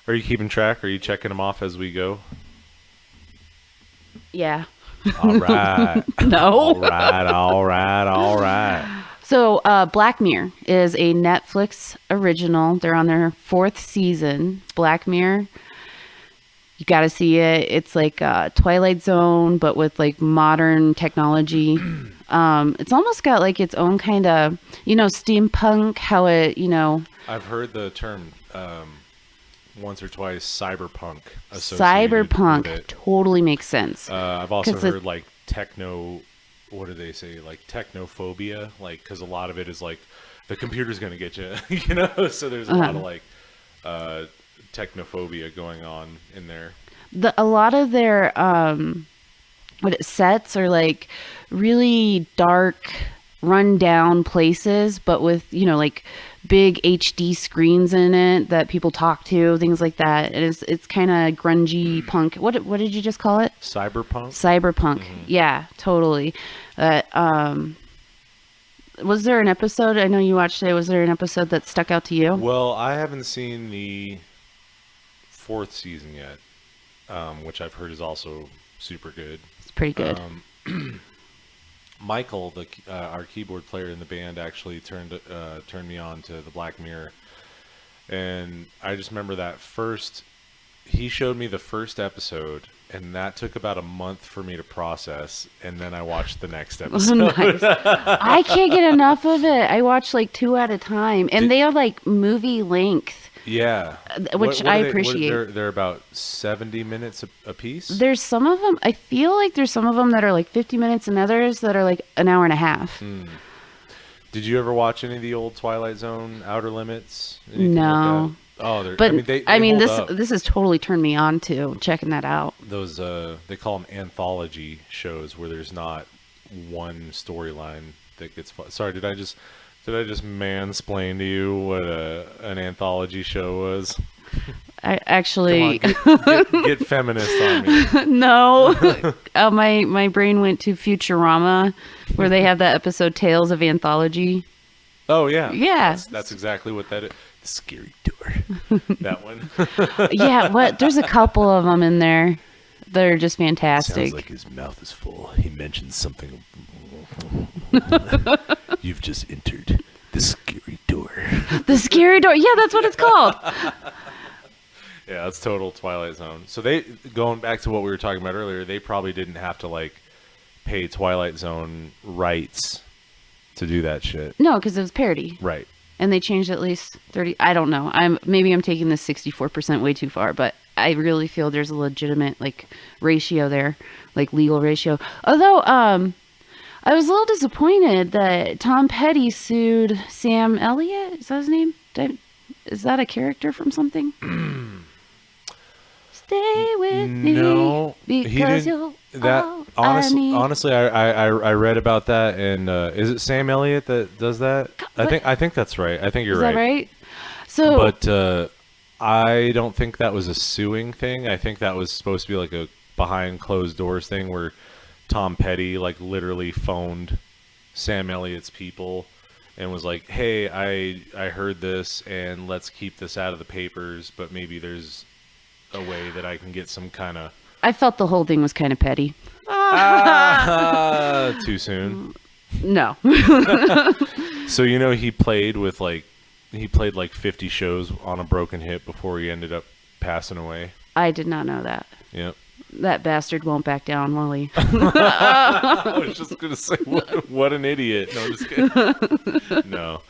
Are you keeping track? Are you checking them off as we go? Yeah. All right. No. All right. So, Black Mirror is a Netflix original. They're on their 4th season. Black Mirror. You got to see it. It's like Twilight Zone, but with like modern technology. It's almost got like its own kind of, steampunk, how it, I've heard the term once or twice, cyberpunk associated cyberpunk with it. totally makes sense. I've also 'Cause heard like techno, what do they say? Like technophobia, like, because a lot of it is like the computer's going to get you, so there's a lot of like technophobia going on in there. A lot of their sets are like really dark, run down places, but with like big HD screens in it that people talk to, things like that. It's kind of grungy punk. What did you just call it? Cyberpunk. Cyberpunk. Yeah, totally. Was there an episode? I know you watched it. Was there an episode that stuck out to you? Well, I haven't seen the 4th season yet, which I've heard is also super good. It's pretty good. Michael, our keyboard player in the band, actually turned me on to the Black Mirror, and I just remember that he showed me the first episode, and that took about a month for me to process, and then I watched the next episode. Nice. I can't get enough of it. I watch like 2 at a time, and they are like movie length. Yeah, which I appreciate. They're about 70 minutes a piece. There's some of them. I feel like there's some of them that are like 50 minutes, and others that are like an hour and a half. Did you ever watch any of the old Twilight Zone, Outer Limits? No. Like but this has totally turned me on to checking that out. Those they call them anthology shows, where there's not one storyline that gets. Sorry, did I just mansplain to you what an anthology show was? I actually get feminist on me. No, my brain went to Futurama, where they have that episode Tales of Anthology. Oh yeah, yeah. That's exactly what that is. The Scary Door. That one. Yeah, there's a couple of them in there that are just fantastic. Sounds like his mouth is full. He mentions something. You've just entered the Scary Door. The Scary Door. Yeah, that's what it's called. Yeah, that's total Twilight Zone. So going back to what we were talking about earlier, they probably didn't have to like pay Twilight Zone rights to do that shit. No, because it was parody. Right. And they changed at least 30. I don't know. Maybe I'm taking this 64% way too far, but I really feel there's a legitimate like ratio there, like legal ratio. Although I was a little disappointed that Tom Petty sued Sam Elliott. Is that his name? Is that a character from something? Stay with me because you're all honestly, I read about that, and is it Sam Elliott that does that? I think that's right. I think you're right. Is that right? So, but I don't think that was a suing thing. I think that was supposed to be like a behind closed doors thing where Tom Petty like literally phoned Sam Elliott's people and was like, "Hey, I heard this, and let's keep this out of the papers, but maybe there's a way that I can get some kind of." I felt the whole thing was kind of petty. Too soon. No. So he played like 50 shows on a broken hip before he ended up passing away. I did not know that. Yep. That bastard won't back down, will he? I was just gonna say, what an idiot. No, I'm just kidding. No.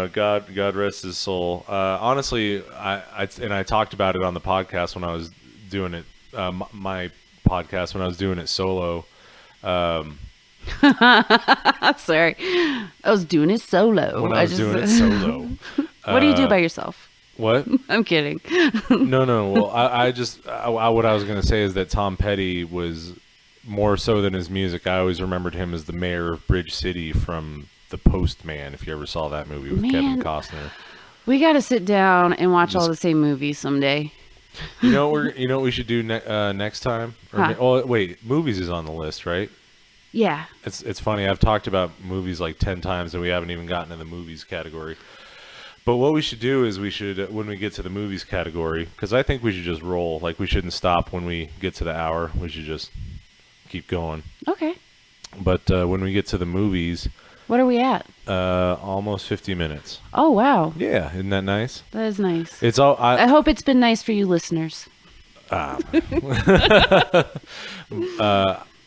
God rest his soul. Honestly, I talked about it on the podcast when I was doing it. My podcast when I was doing it solo. Sorry, I was doing it solo. When I was doing it solo. What do you do by yourself? What? I'm kidding. No. Well, what I was going to say is that Tom Petty was more so than his music. I always remembered him as the mayor of Bridge City from The Postman. If you ever saw that movie with Kevin Costner, we got to sit down and watch all the same movies someday. You know what we should do next time? Oh wait, movies is on the list, right? Yeah. It's funny. I've talked about movies like 10 times and we haven't even gotten to the movies category. But what we should do is when we get to the movies category, because I think we should just roll. Like, we shouldn't stop when we get to the hour. We should just keep going. Okay. But when we get to the movies... What are we at? Almost 50 minutes. Oh, wow. Yeah, isn't that nice? That is nice. It's all. I hope it's been nice for you listeners.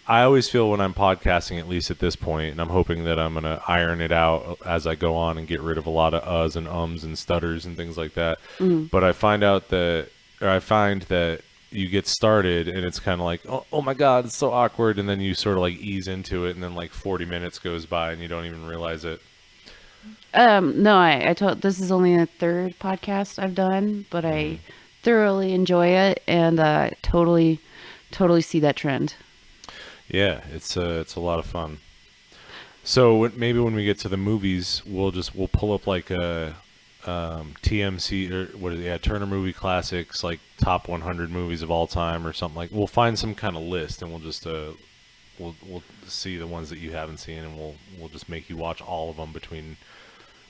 I always feel when I'm podcasting, at least at this point, and I'm hoping that I'm going to iron it out as I go on and get rid of a lot of uhs and ums and stutters and things like that. But I find that you get started and it's kind of like, oh my God, it's so awkward. And then you sort of like ease into it. And then like 40 minutes goes by and you don't even realize it. No, I told this is only the third podcast I've done, but I thoroughly enjoy it and totally see that trend. Yeah, it's a lot of fun. So maybe when we get to the movies, we'll pull up like a TMC or what is it? Yeah, Turner Movie Classics, like top 100 movies of all time or something like. We'll find some kind of list and we'll just we'll see the ones that you haven't seen and we'll just make you watch all of them between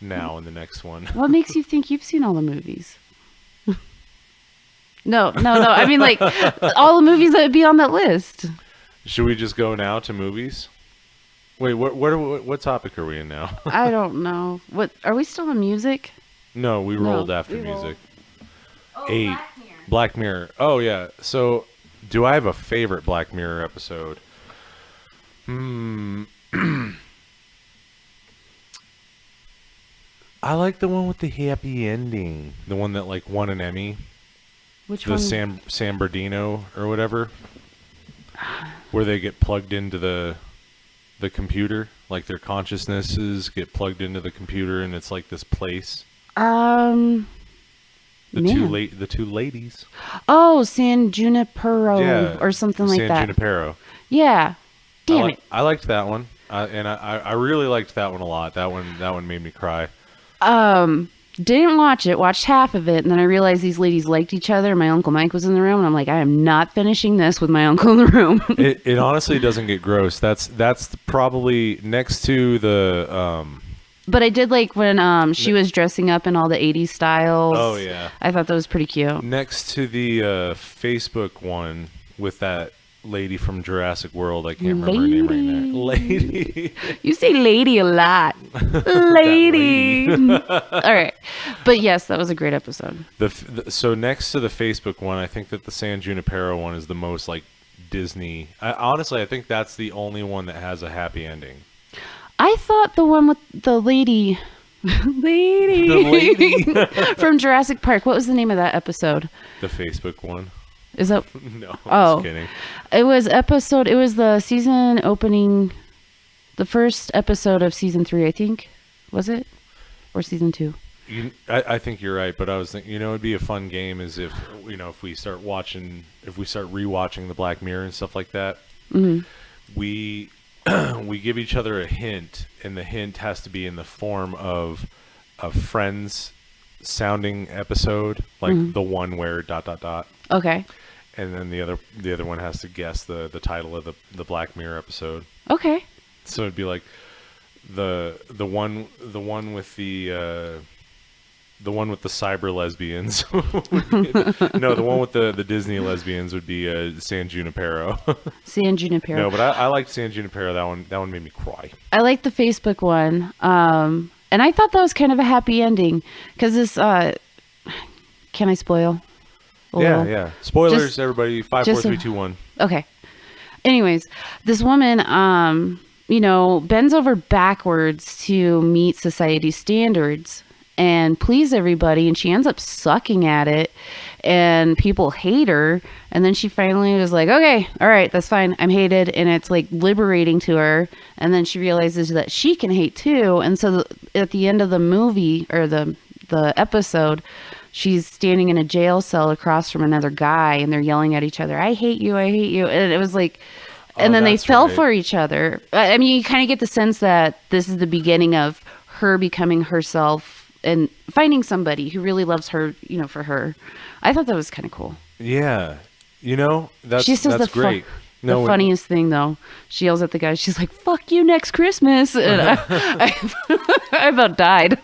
now and the next one. What makes you think you've seen all the movies? No. I mean, like all the movies that would be on that list. Should we just go now to movies? Wait, what topic are we in now? I don't know. What are we still in music? No, we rolled after we rolled. music. Oh, 8. Black Mirror. Oh yeah. So, do I have a favorite Black Mirror episode? I like the one with the happy ending. The one that like won an Emmy. Which the one? San Bernardino or whatever. Where they get plugged into the computer, like their consciousnesses get plugged into the computer, and it's like this place. The two ladies. Oh, San Junipero or something like San that. Junipero. Yeah. Damn it. I liked that one, and I really liked that one a lot. That one made me cry. Didn't watch it, watched half of it, and then I realized these ladies liked each other. My Uncle Mike was in the room, and I'm like, I am not finishing this with my uncle in the room. It honestly doesn't get gross. That's probably next to the But I did like when she was dressing up in all the 80s styles. Oh yeah. I thought that was pretty cute. Next to the Facebook one with that lady from Jurassic World. I can't remember her name right now. Lady. You say lady a lot. Lady. All right. But yes, that was a great episode. So next to the Facebook one, I think that the San Junipero one is the most like Disney. Honestly, I think that's the only one that has a happy ending. I thought the one with the lady from Jurassic Park. What was the name of that episode? The Facebook one. Is that? No, I'm just kidding. It was the season opening, the first episode of season 3, I think. Was it? Or season 2? I think you're right, but I was thinking, it'd be a fun game is if we start rewatching the Black Mirror and stuff like that. Mm-hmm. We give each other a hint, and the hint has to be in the form of a Friends sounding episode, like the one where ... Okay. And then the other one has to guess the title of the Black Mirror episode. Okay. So it'd be like the one with the cyber lesbians. No, the one with the Disney lesbians would be San Junipero. San Junipero. No, but I liked San Junipero. That one made me cry. I liked the Facebook one, and I thought that was kind of a happy ending because this. Can I spoil? Yeah. Spoilers, everybody. 5, 4, 3, 2, 1. Okay. Anyways, this woman, bends over backwards to meet society's standards and please everybody, and she ends up sucking at it, and people hate her. And then she finally was like, okay, all right, that's fine, I'm hated. And it's like liberating to her. And then she realizes that she can hate too. And so at the end of the movie or the episode, she's standing in a jail cell across from another guy, and they're yelling at each other, I hate you, I hate you. And it was like, and then they fell for each other. I mean, you kind of get the sense that this is the beginning of her becoming herself and finding somebody who really loves her, for her. I thought that was kind of cool. Yeah. That's great. The funniest thing, though, she yells at the guy. She's like, fuck you next Christmas. And I about died.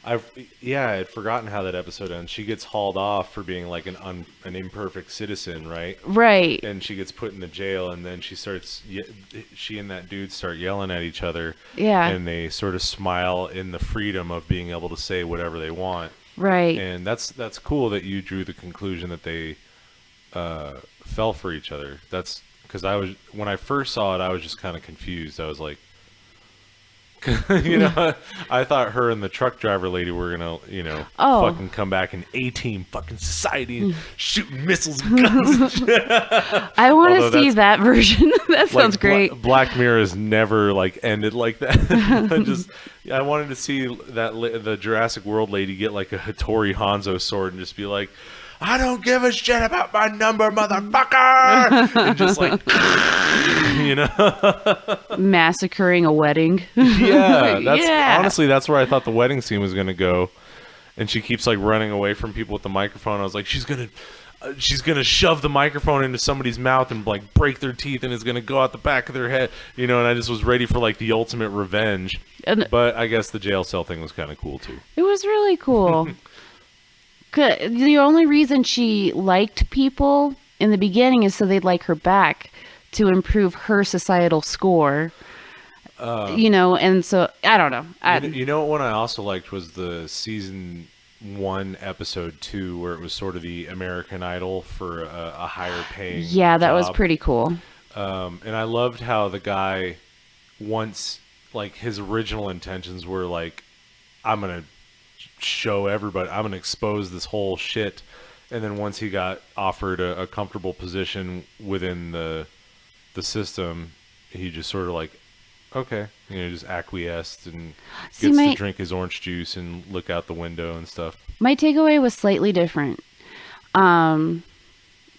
I had forgotten how that episode ends. She gets hauled off for being like an imperfect citizen, right? Right. And she gets put in the jail, and then she and that dude start yelling at each other. Yeah. And they sort of smile in the freedom of being able to say whatever they want. Right. And that's cool that you drew the conclusion that they fell for each other. That's because when I first saw it, I was just kind of confused. I was like, I thought her and the truck driver lady were gonna, fucking come back in A-team fucking society and shooting missiles and guns. And shit. I want to see that version. That sounds great. Black Mirror has never ended like that. I wanted to see the Jurassic World lady get like a Hattori Hanzo sword and just be like, I don't give a shit about my number, motherfucker! And just massacring a wedding. Honestly, that's where I thought the wedding scene was gonna go. And she keeps running away from people with the microphone. I was like, she's gonna shove the microphone into somebody's mouth and break their teeth, and it's gonna go out the back of their head, and I just was ready for the ultimate revenge. But I guess the jail cell thing was kind of cool too. It was really cool. The only reason she liked people in the beginning is so they'd like her back to improve her societal score. And so I don't know. What one I also liked was the season 1 episode 2 where it was sort of the American Idol for a higher paying that job. was pretty cool. And I loved how the guy once his original intentions were I'm gonna show everybody, I'm gonna expose this whole shit, and then once he got offered a comfortable position within the system, he just sort of okay, just acquiesced and gets to drink his orange juice and look out the window and stuff. My takeaway was slightly different.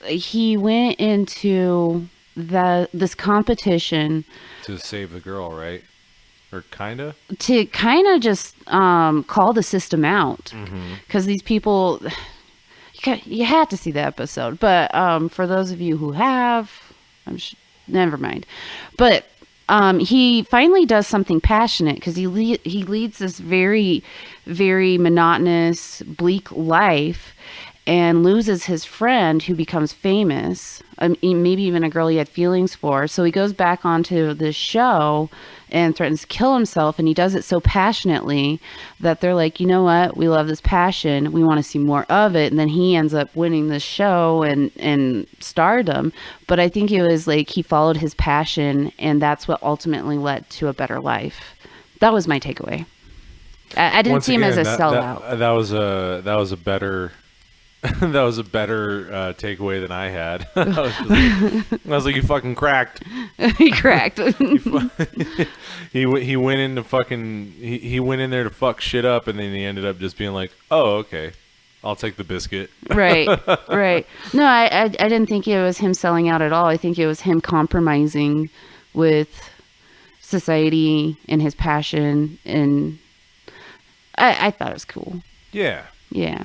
He went into this competition to save the girl, right? Or kinda? To kind of just call the system out. Because these people, you had to see the episode. But for those of you who have, never mind. But he finally does something passionate because he leads this very, very monotonous, bleak life and loses his friend who becomes famous, maybe even a girl he had feelings for. So he goes back onto this show and threatens to kill himself, and he does it so passionately that they're like, you know what, we love this passion, we want to see more of it. And then he ends up winning the show and stardom. But I think it was he followed his passion, and that's what ultimately led to a better life. That was my takeaway. I didn't see him as a sellout. That was a better that was a better takeaway than I had. I was like, you fucking cracked. He cracked. He went into fucking. He went in there to fuck shit up, and then he ended up just being like, oh, okay, I'll take the biscuit. Right. No, I didn't think it was him selling out at all. I think it was him compromising with society and his passion, and I thought it was cool. Yeah. Yeah.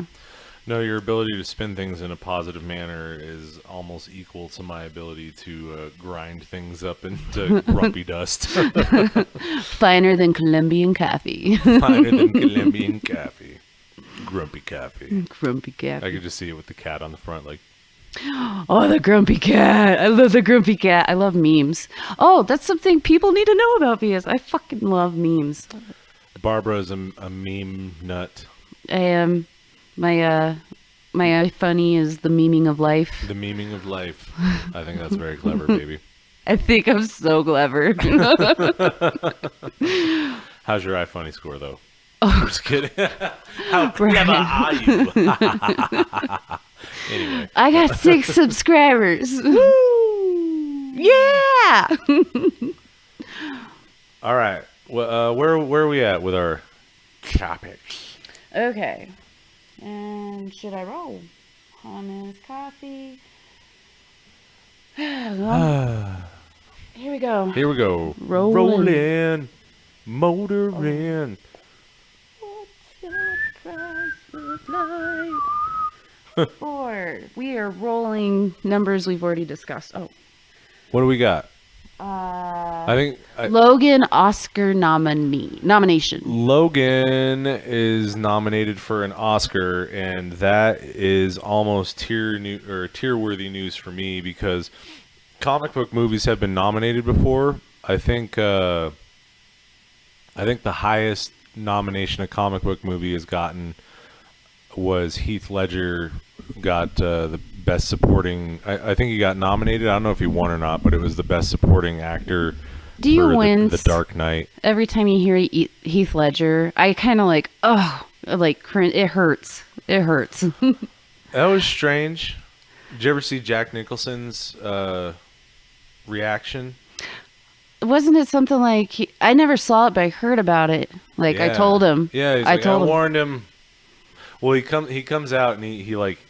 No, your ability to spin things in a positive manner is almost equal to my ability to grind things up into grumpy dust. Finer than Colombian coffee. Finer than Colombian coffee. Grumpy coffee. Grumpy coffee. I could just see it with the cat on the front, Oh, the grumpy cat. I love the grumpy cat. I love memes. Oh, that's something people need to know about me, is I fucking love memes. Barbara is a meme nut. I am. My funny is the memeing of life. The memeing of life. I think that's very clever, baby. I think I'm so clever. How's your iFunny score, though? I'm just kidding. How clever are you? Anyway. I got 6 subscribers. Woo! Yeah! All right. Well, where are we at with our topics? Okay. And should I roll? Hummus, coffee. Here we go. Rolling. Motoring. What's your price with life? 4. We are rolling numbers we've already discussed. Oh. What do we got? I think Logan Oscar nomination. Logan is nominated for an Oscar, and that is almost tear-worthy news for me because comic book movies have been nominated before. I think the highest nomination a comic book movie has gotten was Heath Ledger got the best supporting. I think he got nominated. I don't know if he won or not, but it was the best supporting actor. Do you for wince the Dark Knight? Every time you hear Heath Ledger, I kind of like, it hurts. It hurts. That was strange. Did you ever see Jack Nicholson's reaction? Wasn't it something like I never saw it, but I heard about it. Like I told him. Yeah, he's I like, told I him. warned him. Well, he comes out and he's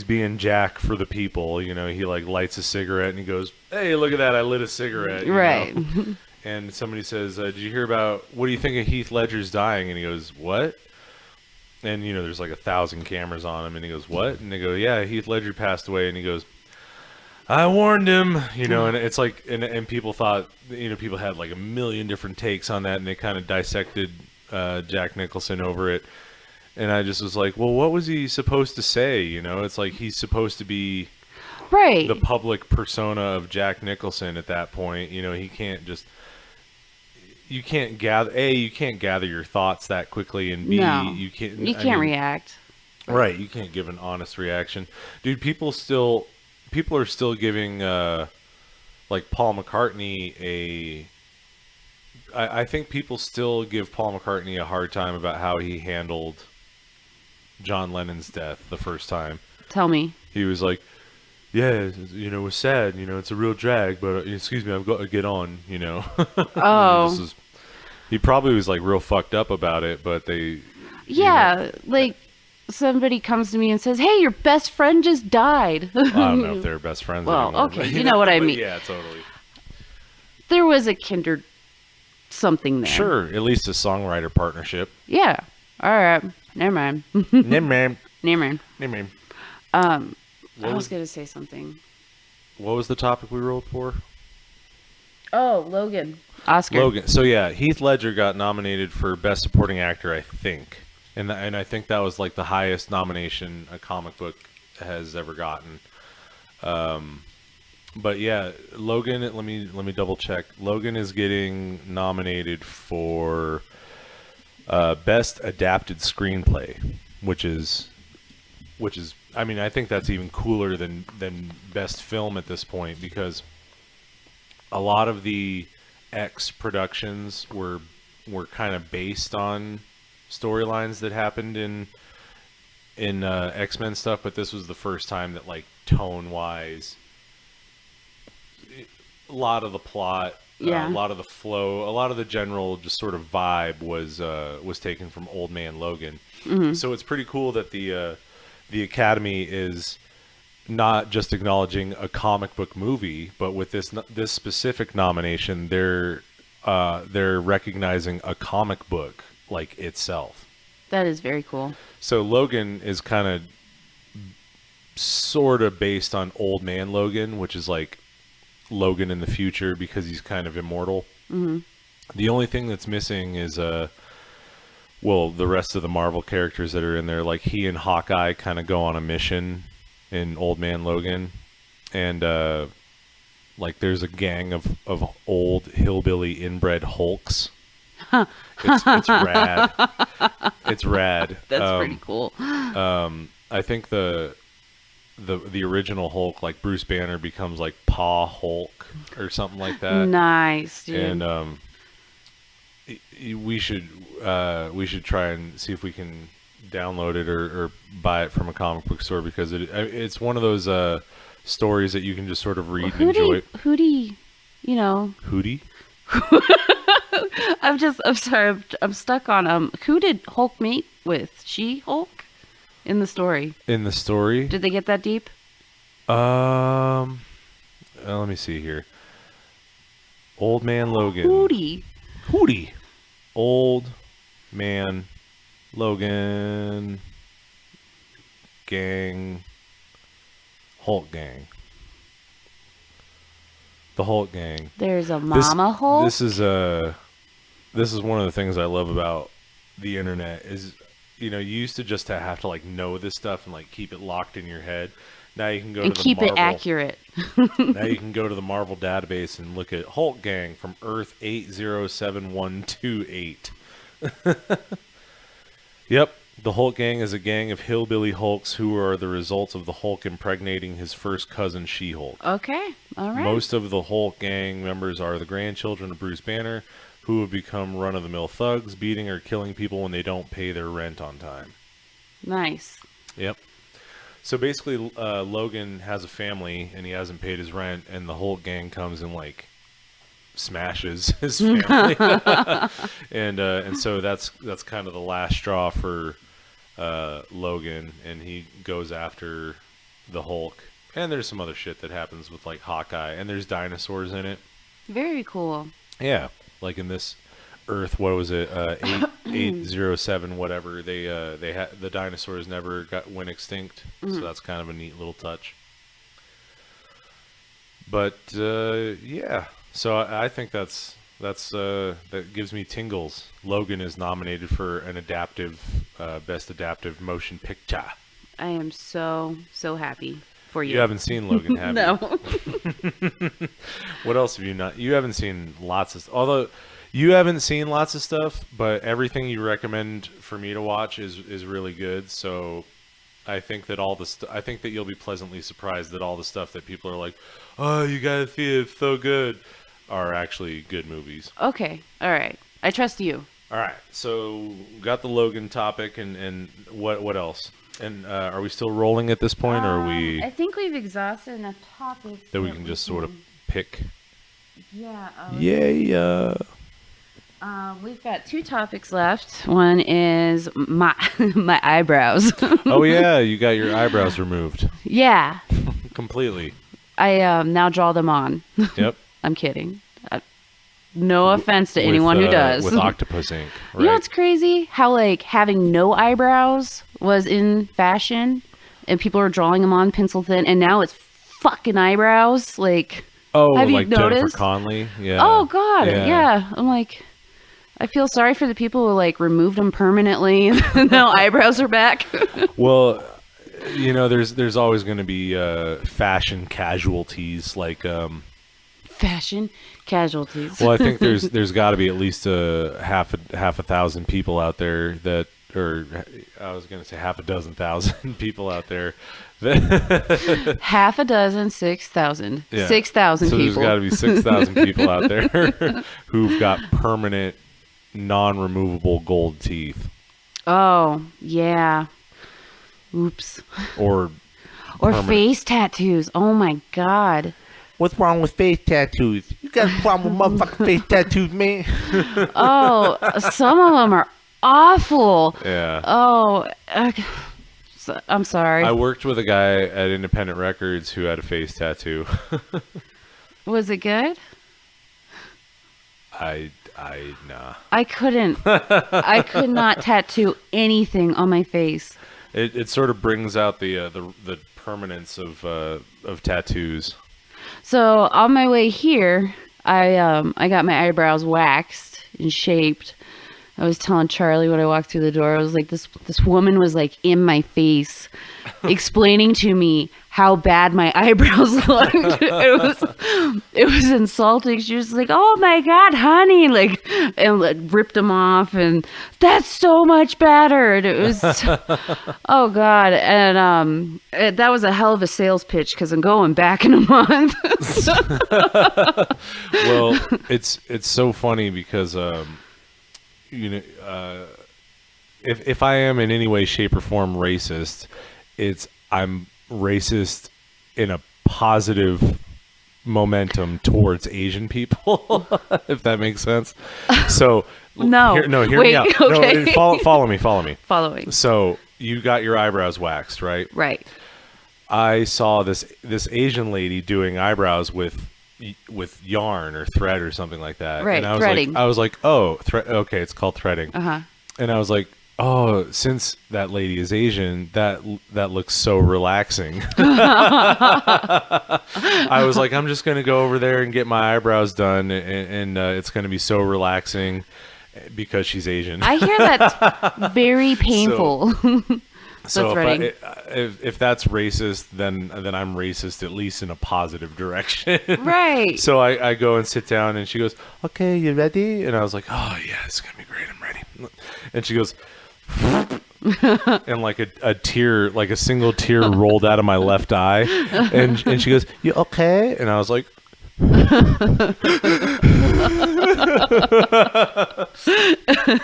being Jack for the people. You know, he like lights a cigarette and he goes, "Hey, look at that! I lit a cigarette." You Right. know? And somebody says, "Did you hear about what do you think of Heath Ledger's dying?" And he goes, "What?" And you know, there's like 1,000 cameras on him, and he goes, "What?" And they go, "Yeah, Heath Ledger passed away." And he goes, I warned him, you know, and it's like, and people thought, you know, people had like a million different takes on that, and they kind of dissected Jack Nicholson over it. And I just was like, well, what was he supposed to say? You know, it's like he's supposed to be Right. the public persona of Jack Nicholson at that point. You know, he can't just, you can't gather your thoughts that quickly, and B, No. you can't react. Right, you can't give an honest reaction. Dude, people are still giving like Paul McCartney I think people still give Paul McCartney a hard time about how he handled John Lennon's death the first time. Tell me. He was like, yeah, you know, it was sad, you know, it's a real drag, but excuse me, I've got to get on, you know. Oh. He probably was like real fucked up about it, but they Yeah, like somebody comes to me and says, "Hey, your best friend just died." I don't know if they're best friends Well, anymore. okay, you know what I mean. Yeah, totally. There was a kindred something there. Sure, at least a songwriter partnership. Yeah. All right. Never mind. Never mind. Never mind. Never mind. I What was was going to say something. what was the topic we rolled for? Oh, Logan. Oscar. Logan. So yeah, Heath Ledger got nominated for Best Supporting Actor, I think, and I think that was like the highest nomination a comic book has ever gotten. But yeah, Logan. Let me double check. Logan is getting nominated for Best Adapted Screenplay, which is. I mean, I think that's even cooler than Best Film at this point, because a lot of the X productions were kind of based on storylines that happened in X-Men stuff, but this was the first time that, like, tone wise, a lot of the plot, Yeah. a lot of the flow, a lot of the general just sort of vibe was taken from Old Man Logan. Mm-hmm. So it's pretty cool that the Academy is not just acknowledging a comic book movie, but with this specific nomination, they're recognizing a comic book like itself. That is very cool. So Logan is kind of sort of based on Old Man Logan, which is like Logan in the future because he's kind of immortal. Mm-hmm. The only thing that's missing is well, the rest of the Marvel characters that are in there, like he and Hawkeye kind of go on a mission in Old Man Logan, and like there's a gang of old hillbilly inbred Hulks. It's rad. It's rad. That's pretty cool. I think the original Hulk, like Bruce Banner, becomes like Pa Hulk or something like that. Nice, dude. And we should try and see if we can download it or buy it from a comic book store, because it's one of those stories that you can just sort of read and enjoy. Hootie, you know. Hootie? I'm sorry. I'm stuck on who did Hulk meet with? She-Hulk in the story. In the story? Did they get that deep? Let me see here. Old Man Logan. Hootie. Old Man Logan gang. Hulk gang. The Hulk gang. There's a Mama Hulk. This is one of the things I love about the internet is, you know, you used to just have to like know this stuff and like keep it locked in your head. Now you can go and to the keep Marvel, it accurate. now you can go to the Marvel database and look at Hulk gang from Earth 807128. Yep. The Hulk gang is a gang of hillbilly Hulks who are the result of the Hulk impregnating his first cousin She-Hulk. Okay. All right. Most of the Hulk gang members are the grandchildren of Bruce Banner, who have become run-of-the-mill thugs, beating or killing people when they don't pay their rent on time. Nice. Yep. So basically, Logan has a family, and he hasn't paid his rent, and the Hulk gang comes and, like, smashes his family. And so that's kind of the last straw for Logan, and he goes after the Hulk. And there's some other shit that happens with, like, Hawkeye, and there's dinosaurs in it. Very cool. Yeah, like in this Earth, what was it? 807, whatever. They had the dinosaurs never went extinct, so that's kind of a neat little touch. But yeah, so I think that gives me tingles. Logan is nominated for an best adaptive motion picture. I am so happy for you. You haven't seen Logan, have No. you? What else have you not? You haven't seen lots of. Although you haven't seen lots of stuff, but everything you recommend for me to watch is really good. So I think that I think that you'll be pleasantly surprised that all the stuff that people are like, "Oh, you gotta see it, it's so good," are actually good movies. Okay. All right. I trust you. All right. So got the Logan topic, and what else? And are we still rolling at this point, or are we I think we've exhausted enough topics that we can just sort of pick? Yeah. Yeah. We've got 2 topics left. One is my my eyebrows. Oh yeah, you got your eyebrows removed Yeah. completely. I now draw them on. Yep. I'm kidding. No offense to anyone who does. With octopus ink, right? You know what's crazy? How like having no eyebrows was in fashion, and people were drawing them on pencil thin, and now it's fucking eyebrows. Like, have you like Jennifer noticed? Connelly. Yeah. Oh God, yeah. I'm like, I feel sorry for the people who like removed them permanently, and now eyebrows are back. Well, you know, there's always going to be fashion casualties like. Fashion casualties. Well, I think there's got to be at least half a thousand people out there that, or I was going to say half a dozen thousand people out there that Half a dozen, 6,000. Yeah. 6,000 so people. there's got to be 6,000 people out there who've got permanent, non-removable gold teeth, Oh, yeah. Oops. or Or face tattoos. Oh my God. What's wrong with face tattoos? You got a problem with motherfucking face tattoos, man? Oh, some of them are awful. yeah. Oh, I'm sorry. I worked with a guy at Independent Records who had a face tattoo. Was it good? Nah. I couldn't. I could not tattoo anything on my face. It sort of brings out the permanence of tattoos. So on my way here, I got my eyebrows waxed and shaped. I was telling Charlie when I walked through the door, I was like, this woman was like in my face, explaining to me how bad my eyebrows looked. It was insulting. She was like, "Oh my God, honey!" Like, and ripped them off, and that's so much better. And it was, oh God, and that was a hell of a sales pitch because I'm going back in a month. Well, it's so funny because you know, if I am in any way, shape, or form racist, I'm racist in a positive momentum towards Asian people, if that makes sense. So No. hear Wait, me out. okay. No, follow me. Following. So you got your eyebrows waxed, right? Right. I saw this Asian lady doing eyebrows with yarn or thread or something like that. Right, And I was threading. like, oh, okay, it's called threading. Uh-huh. And I was like, oh, since that lady is Asian, that looks so relaxing. I was like, I'm just going to go over there and get my eyebrows done, and it's going to be so relaxing because she's Asian. I hear that's very painful. So threading. if that's racist, then I'm racist, at least in a positive direction. Right. So I go and sit down, and she goes, "Okay, you ready?" And I was like, "Oh yeah, it's gonna be great. I'm ready." And she goes, and like a tear, like a single tear rolled out of my left eye, and she goes, "You okay?" And I was like,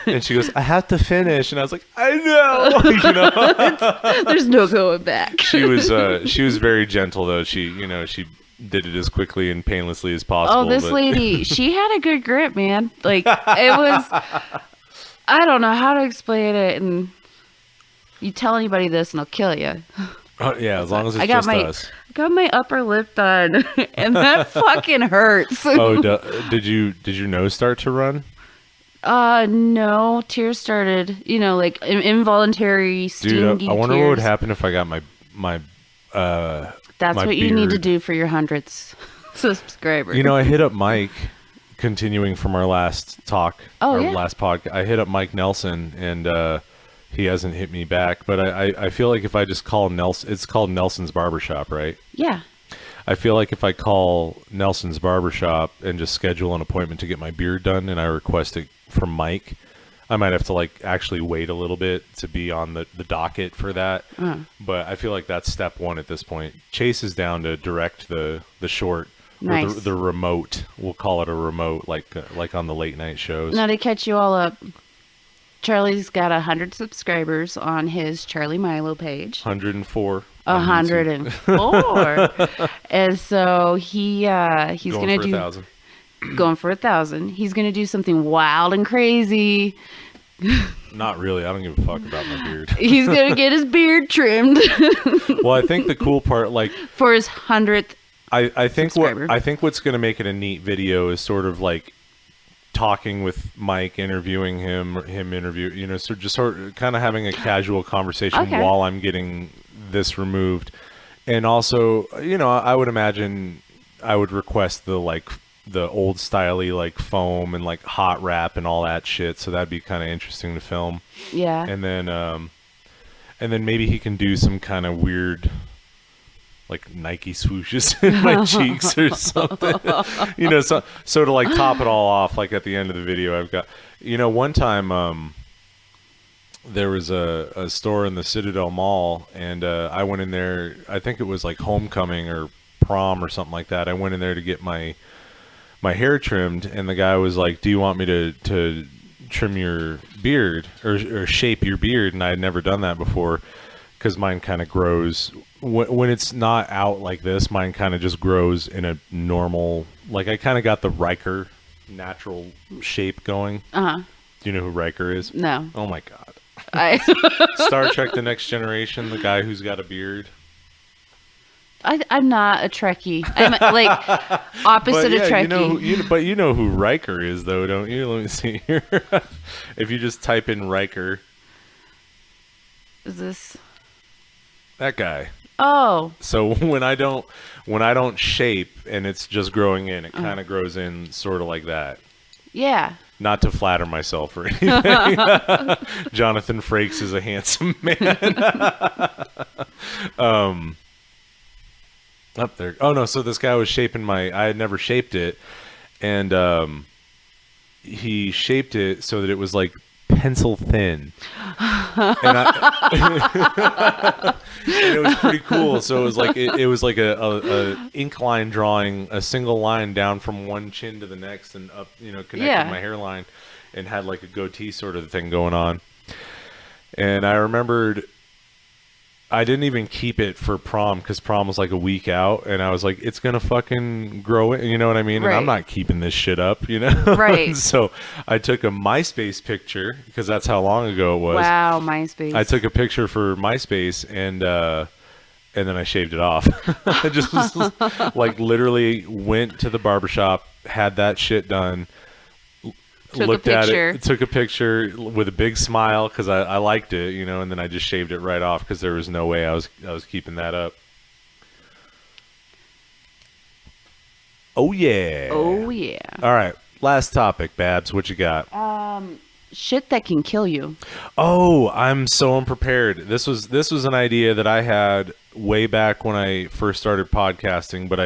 and she goes, "I have to finish," and I was like, "I know." There's no going back. She was very gentle though. She did it as quickly and painlessly as possible. Oh, this lady, she had a good grip, man. Like, it was, I don't know how to explain it, and you tell anybody this and I'll kill you. Oh, yeah, as long as it's just us. I got my upper lip done, and that fucking hurts. Oh, did your nose start to run? No, tears started, like involuntary stingy Dude, I wonder tears. what would happen if I got my That's my what you need to beard. do for your 100th subscriber. I hit up Mike, continuing from our last talk, yeah. last podcast. I hit up Mike Nelson, and he hasn't hit me back. But I feel like if I just call Nelson, it's called Nelson's Barbershop, right? Yeah. I feel like if I call Nelson's Barbershop and just schedule an appointment to get my beard done, and I request it from Mike, I might have to actually wait a little bit to be on the docket for that. But I feel like that's step one at this point. Chase is down to direct the short, Nice. or the remote. We'll call it a remote, like on the late night shows. Now to catch you all up, Charlie's got 100 subscribers on his Charlie Milo page. 104. on YouTube. 104. And so he's Going gonna for do 1,000. going for 1,000. He's gonna do something wild and crazy. Not really. I don't give a fuck about my beard. He's gonna get his beard trimmed Well, I think the cool part, for his 100th. I think subscriber. what's going to make it a neat video is sort of talking with Mike, interviewing him interview, so just sort of kind of having a casual conversation Okay. while I'm getting this removed. And also, I would imagine I would request the old styley foam and hot wrap and all that shit, so that'd be kind of interesting to film. Yeah. And then maybe he can do some kind of weird Nike swooshes in my cheeks or something. So to top it all off, at the end of the video, I've got, one time there was a store in the Citadel Mall, and I went in there, I think it was homecoming or prom or something like that. I went in there to get my hair trimmed, and the guy was like, "Do you want me to trim your beard or shape your beard?" And I had never done that before, because mine kind of grows when it's not out like this. Mine kind of just grows in a normal, I kind of got the Riker natural shape going. Uh-huh. Do you know who Riker is? No. Oh my god. I Star Trek: The Next Generation, the guy who's got a beard. I'm not a Trekkie. I'm opposite of Trekkie. But you know who Riker is, though, don't you? Let me see here. If you just type in Riker, Is this? that guy. Oh. So when I don't shape and it's just growing in, it kind of grows in sort of like that. Yeah. Not to flatter myself or anything. Jonathan Frakes is a handsome man. Up there. Oh no, so this guy was shaping I had never shaped it, and he shaped it so that it was pencil thin. And it was pretty cool. So it was it was a ink line drawing, a single line down from one chin to the next and up, connecting my hairline, and had a goatee sort of thing going on. And I remembered I didn't even keep it for prom, because prom was a week out, and I was like, it's gonna fucking grow it, you know what I mean? Right. And I'm not keeping this shit up, Right. So I took a MySpace picture, because that's how long ago it was. Wow, MySpace. I took a picture for MySpace, and then I shaved it off. I just literally went to the barbershop, had that shit done, looked at it, took a picture with a big smile, because I liked it, and then I just shaved it right off, because there was no way I was keeping that up. Oh yeah. Oh yeah. All right, last topic, Babs. What you got? Shit that can kill you. Oh, I'm so unprepared. This was an idea that I had way back when I first started podcasting, but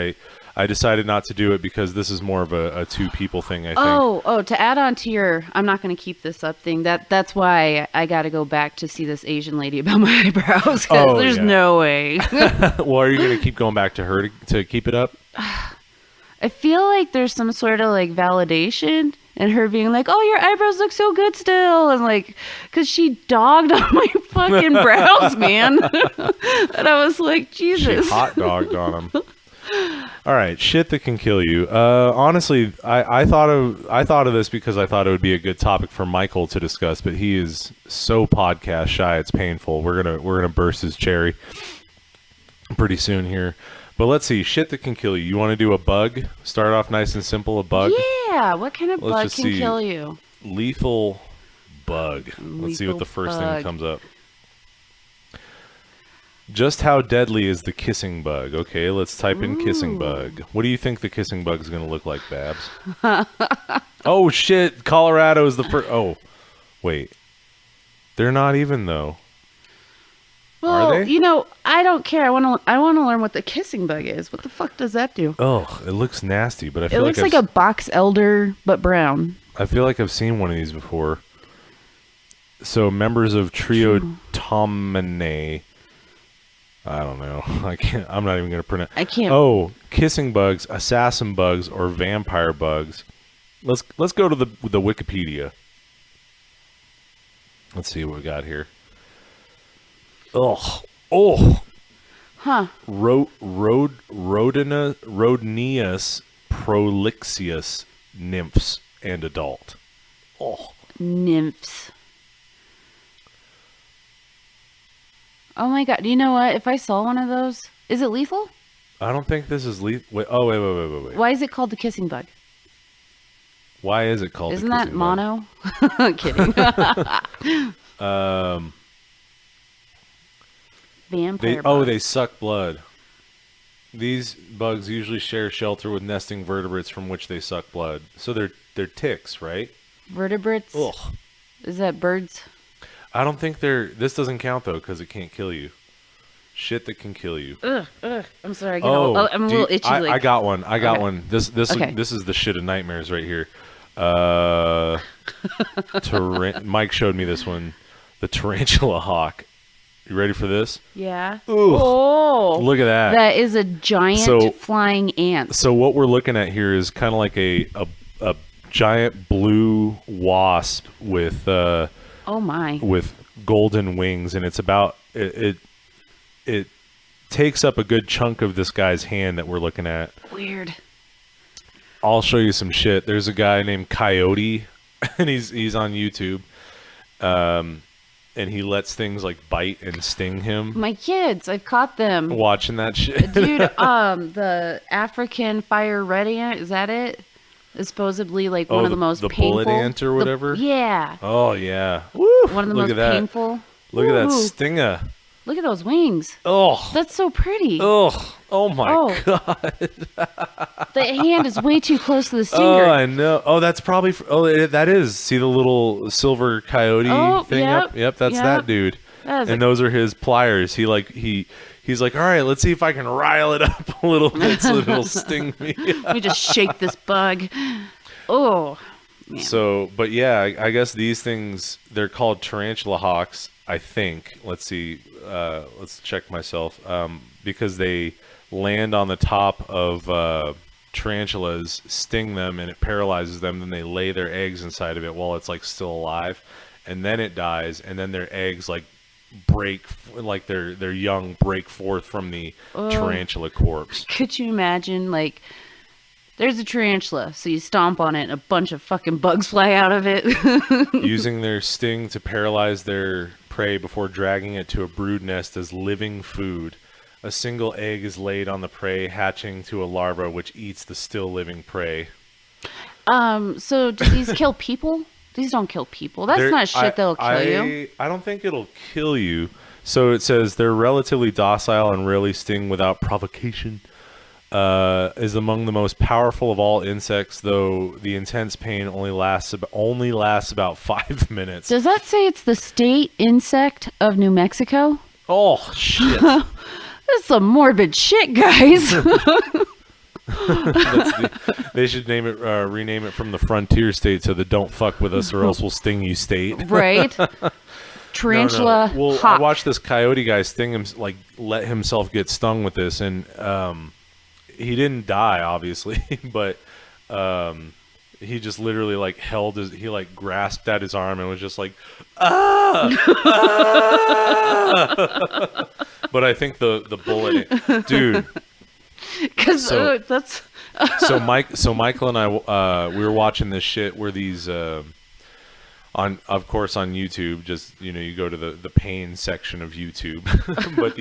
I I decided not to do it because this is more of a two people thing, I think. Oh, to add on to your I'm not going to keep this up thing, that's why I got to go back to see this Asian lady about my eyebrows, because there's no way. Well, are you going to keep going back to her to keep it up? I feel like there's some sort of like validation and her being like, oh, your eyebrows look so good still. And like, because she dogged on my fucking brows, man. And I was like, Jesus. She hot dogged on them. All right, shit that can kill you. Honestly, I thought of this because I thought it would be a good topic for Michael to discuss, but he is so podcast shy, it's painful. We're gonna burst his cherry pretty soon here. But let's see, shit that can kill you. You want to do a bug? Start off nice and simple, a bug? Yeah, what kind of bug can kill you? Lethal bug. Let's see what the first thing that comes up. Just how deadly is the kissing bug? Okay, let's type in kissing bug. What do you think the kissing bug is going to look like, Babs? Oh, shit. Colorado is the first. Oh, wait. They're not even, though. Well, Are they? you know, I don't care. I want to learn what the kissing bug is. What the fuck does that do? Oh, it looks nasty, but I feel it looks like a box elder, but brown. I feel like I've seen one of these before. So, members of Triotomanae. I don't know. I'm not even going to pronounce. I can't. Oh, kissing bugs, assassin bugs, or vampire bugs. Let's go to the Wikipedia. Let's see what we got here. Oh. Huh. Rhodinius prolixius nymphs and adult. Oh. Nymphs. Oh my god! Do you know what? If I saw one of those, is it lethal? I don't think this is lethal. Wait. Oh, wait. Why is it called the kissing bug? Why is it called? Isn't the that kissing mono? Kidding. Vampire. They suck blood. These bugs usually share shelter with nesting vertebrates from which they suck blood. So they're ticks, right? Vertebrates. Ugh. Is that birds? I don't think this doesn't count though because it can't kill you. Shit that can kill you. Ugh. I'm sorry. I'm a little itchy. I got one. Okay. This Okay. this is the shit of nightmares right here. Mike showed me this one. The tarantula hawk. You ready for this? Yeah. Ooh. Oh, Look at that. That is a giant flying ant. So what we're looking at here is kind of like a giant blue wasp with oh my. with golden wings, and it's about it takes up a good chunk of this guy's hand that we're looking at. Weird. I'll show you some shit. There's a guy named Coyote, and he's on YouTube, and he lets things like bite and sting him. My kids, I've caught them. Watching that shit, dude. The African fire red ant, is that it? Is supposedly like one of the most the painful. bullet ant or whatever. Yeah. Oh yeah. Woo! One of the Look most at that. painful. Look at that Ooh. stinger. Look at those wings. Oh. That's so pretty. Oh. Oh my god. The hand is way too close to the stinger. Oh, I know. Oh, that's probably. That is. See the little silver coyote thing up? Yep, that's that dude. And those are his pliers. He's like, all right, let's see if I can rile it up a little bit so that it'll sting me. Let me just shake this bug. Oh. Man. So, but yeah, I guess these things, they're called tarantula hawks, I think. Let's see. Let's check myself. Because they land on the top of tarantulas, sting them, and it paralyzes them. Then they lay their eggs inside of it while it's like still alive, and then it dies, and then their eggs like break, like their young break forth from the tarantula corpse. Could you imagine, like, there's a tarantula, so you stomp on it and a bunch of fucking bugs fly out of it. Using their sting to paralyze their prey before dragging it to a brood nest as living food. A single egg is laid on the prey, hatching to a larva which eats the still living prey. So do these kill people? These don't kill people. That's not shit that'll kill you. I don't think it'll kill you. So it says they're relatively docile and rarely sting without provocation. Is among the most powerful of all insects, though the intense pain only lasts about 5 minutes. Does that say it's the state insect of New Mexico? Oh shit! That's some morbid shit, guys. They should rename it from the frontier state to the "Don't fuck with us or else we'll sting you" state. Right? Tarantula. No. Well, hawk. I watched this coyote guy let himself get stung with this, and he didn't die, obviously, but he just literally he grasped at his arm and was just like, ah! Ah! But I think the bullet, dude. Because that's. So Michael and I, we were watching this shit where these, of course on YouTube, just, you go to the pain section of YouTube, but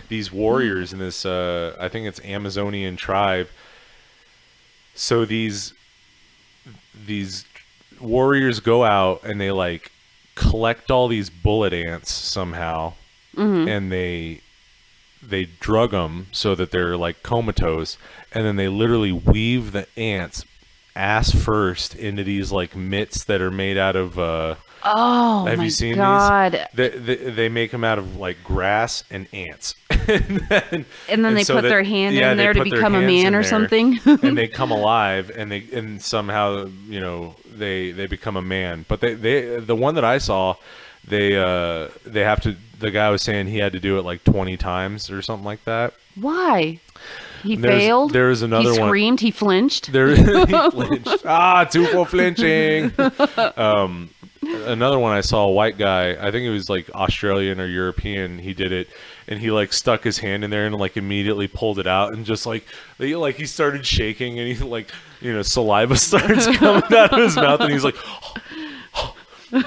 these warriors in this, I think it's Amazonian tribe. So these warriors go out and they collect all these bullet ants somehow, and they drug them so that they're comatose, and then they literally weave the ants ass first into these mitts that are made out of Oh, have my you seen God. these? They make them out of grass and ants. And then they put their hand in there to become a man or something. And they come alive, and somehow they become a man. But the one that I saw, they have to. The guy was saying he had to do it 20 times or something like that. Why? He failed? There was another one. He screamed, he flinched. He flinched. Two for flinching. Another one I saw, a white guy, I think it was Australian or European, he did it, and he stuck his hand in there and immediately pulled it out, and just he started shaking, and he saliva starts coming out of his mouth, and he's like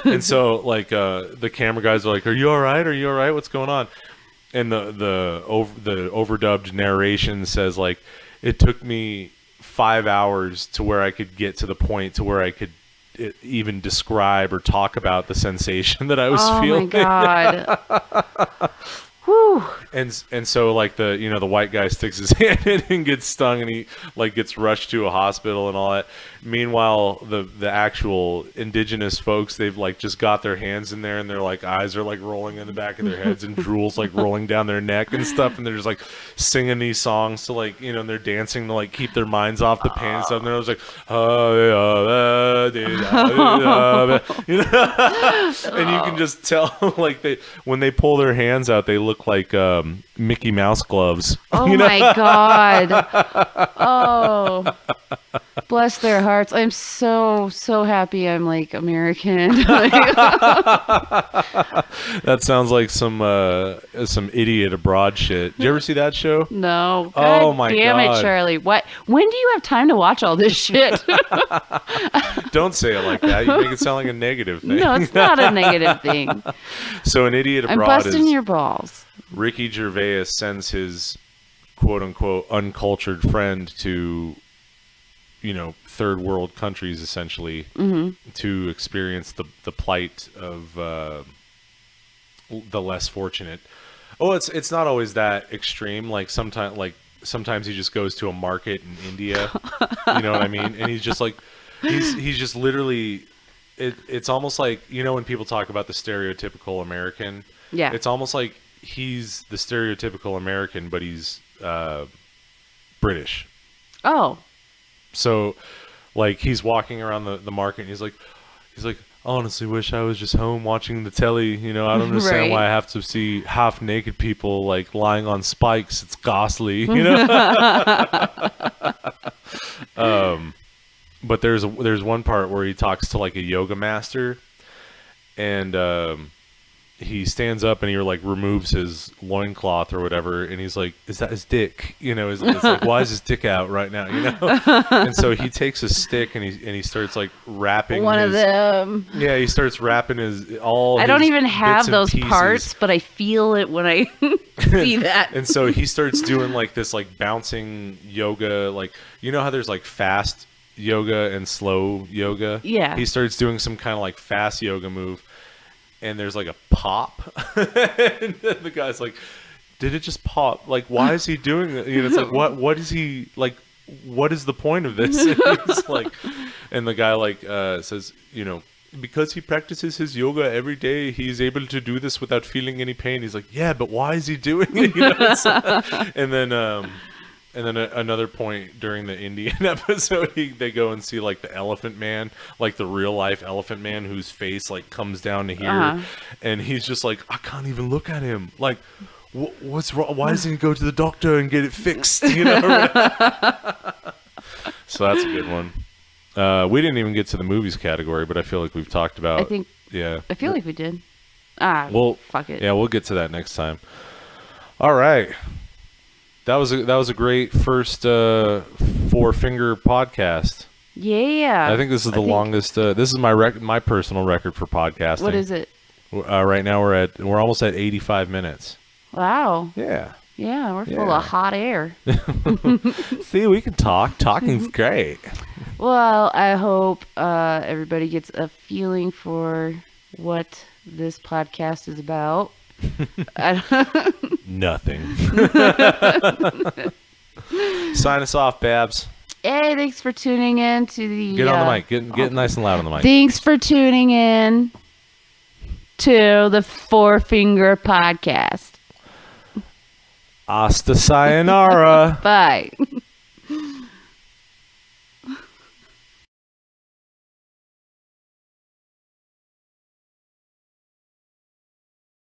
and so the camera guys are like, are you all right, what's going on? And the overdubbed narration says it took me 5 hours to where I could get to the point to where I could even describe or talk about the sensation that I was feeling. Oh my God. Whew. And so the white guy sticks his hand in and gets stung, and he gets rushed to a hospital and all that. Meanwhile, the actual indigenous folks, they've just got their hands in there, and their eyes are rolling in the back of their heads, and drool's rolling down their neck and stuff, and they're just singing these songs to and they're dancing to keep their minds off the pain and stuff, and they're just and you can just tell when they pull their hands out, they look like Mickey Mouse gloves. Oh my God. Oh, bless their hearts. I'm so happy I'm American. That sounds like some idiot abroad shit. Did you ever see that show? No. Oh my damn God. it, Charlie. What? When do you have time to watch all this shit? Don't say it like that. You make it sound like a negative thing. No, it's not a negative thing. So an idiot I'm abroad busting is your balls. Ricky Gervais sends his quote unquote uncultured friend to third world countries essentially to experience the plight of the less fortunate. Oh, it's not always that extreme. Sometimes he just goes to a market in India. You know what I mean? And he's just he's just literally. It's almost when people talk about the stereotypical American. Yeah. It's almost like he's the stereotypical American, but he's British. Oh. So, he's walking around the market, and he's like, I honestly wish I was just home watching the telly. I don't understand Right. why I have to see half naked people lying on spikes. It's ghastly, But there's one part where he talks to a yoga master, and he stands up and he removes his loincloth or whatever, and he's like, is that his dick? It's why is his dick out right now? And so he takes a stick and he starts wrapping One of them. Yeah, he starts wrapping I I don't even have those parts, but I feel it when I see that. And so he starts doing this bouncing yoga, how there's fast yoga and slow yoga. Yeah. He starts doing some kind of fast yoga move, and there's a pop, and the guy's like, did it just pop? Why is he doing that? It's what is he what is the point of this? And he's and the guy says, because he practices his yoga every day, he's able to do this without feeling any pain. He's like, yeah, but why is he doing it? And then another point during the Indian episode, they go and see like the Elephant Man, like the real life Elephant Man, whose face like comes down to here, and he's just like, I can't even look at him. Like, what's wrong? Why doesn't he go to the doctor and get it fixed? You know. So that's a good one. We didn't even get to the movies category, but I feel like we've talked about. I think. Yeah. I feel like we did. Fuck it. Yeah, we'll get to that next time. All right. That was a great first four-finger podcast. Yeah. I think this is the longest. This is my personal record for podcasting. What is it? Right now we're almost at 85 minutes. Wow. Yeah. Yeah, we're full of hot air. See, we can talk. Talking's great. Well, I hope everybody gets a feeling for what this podcast is about. Nothing. Sign us off, Babs. Hey, thanks for tuning in to the... Get on the mic. Get nice and loud on the mic. Thanks for tuning in to the Four Finger Podcast. Hasta sayonara. Bye.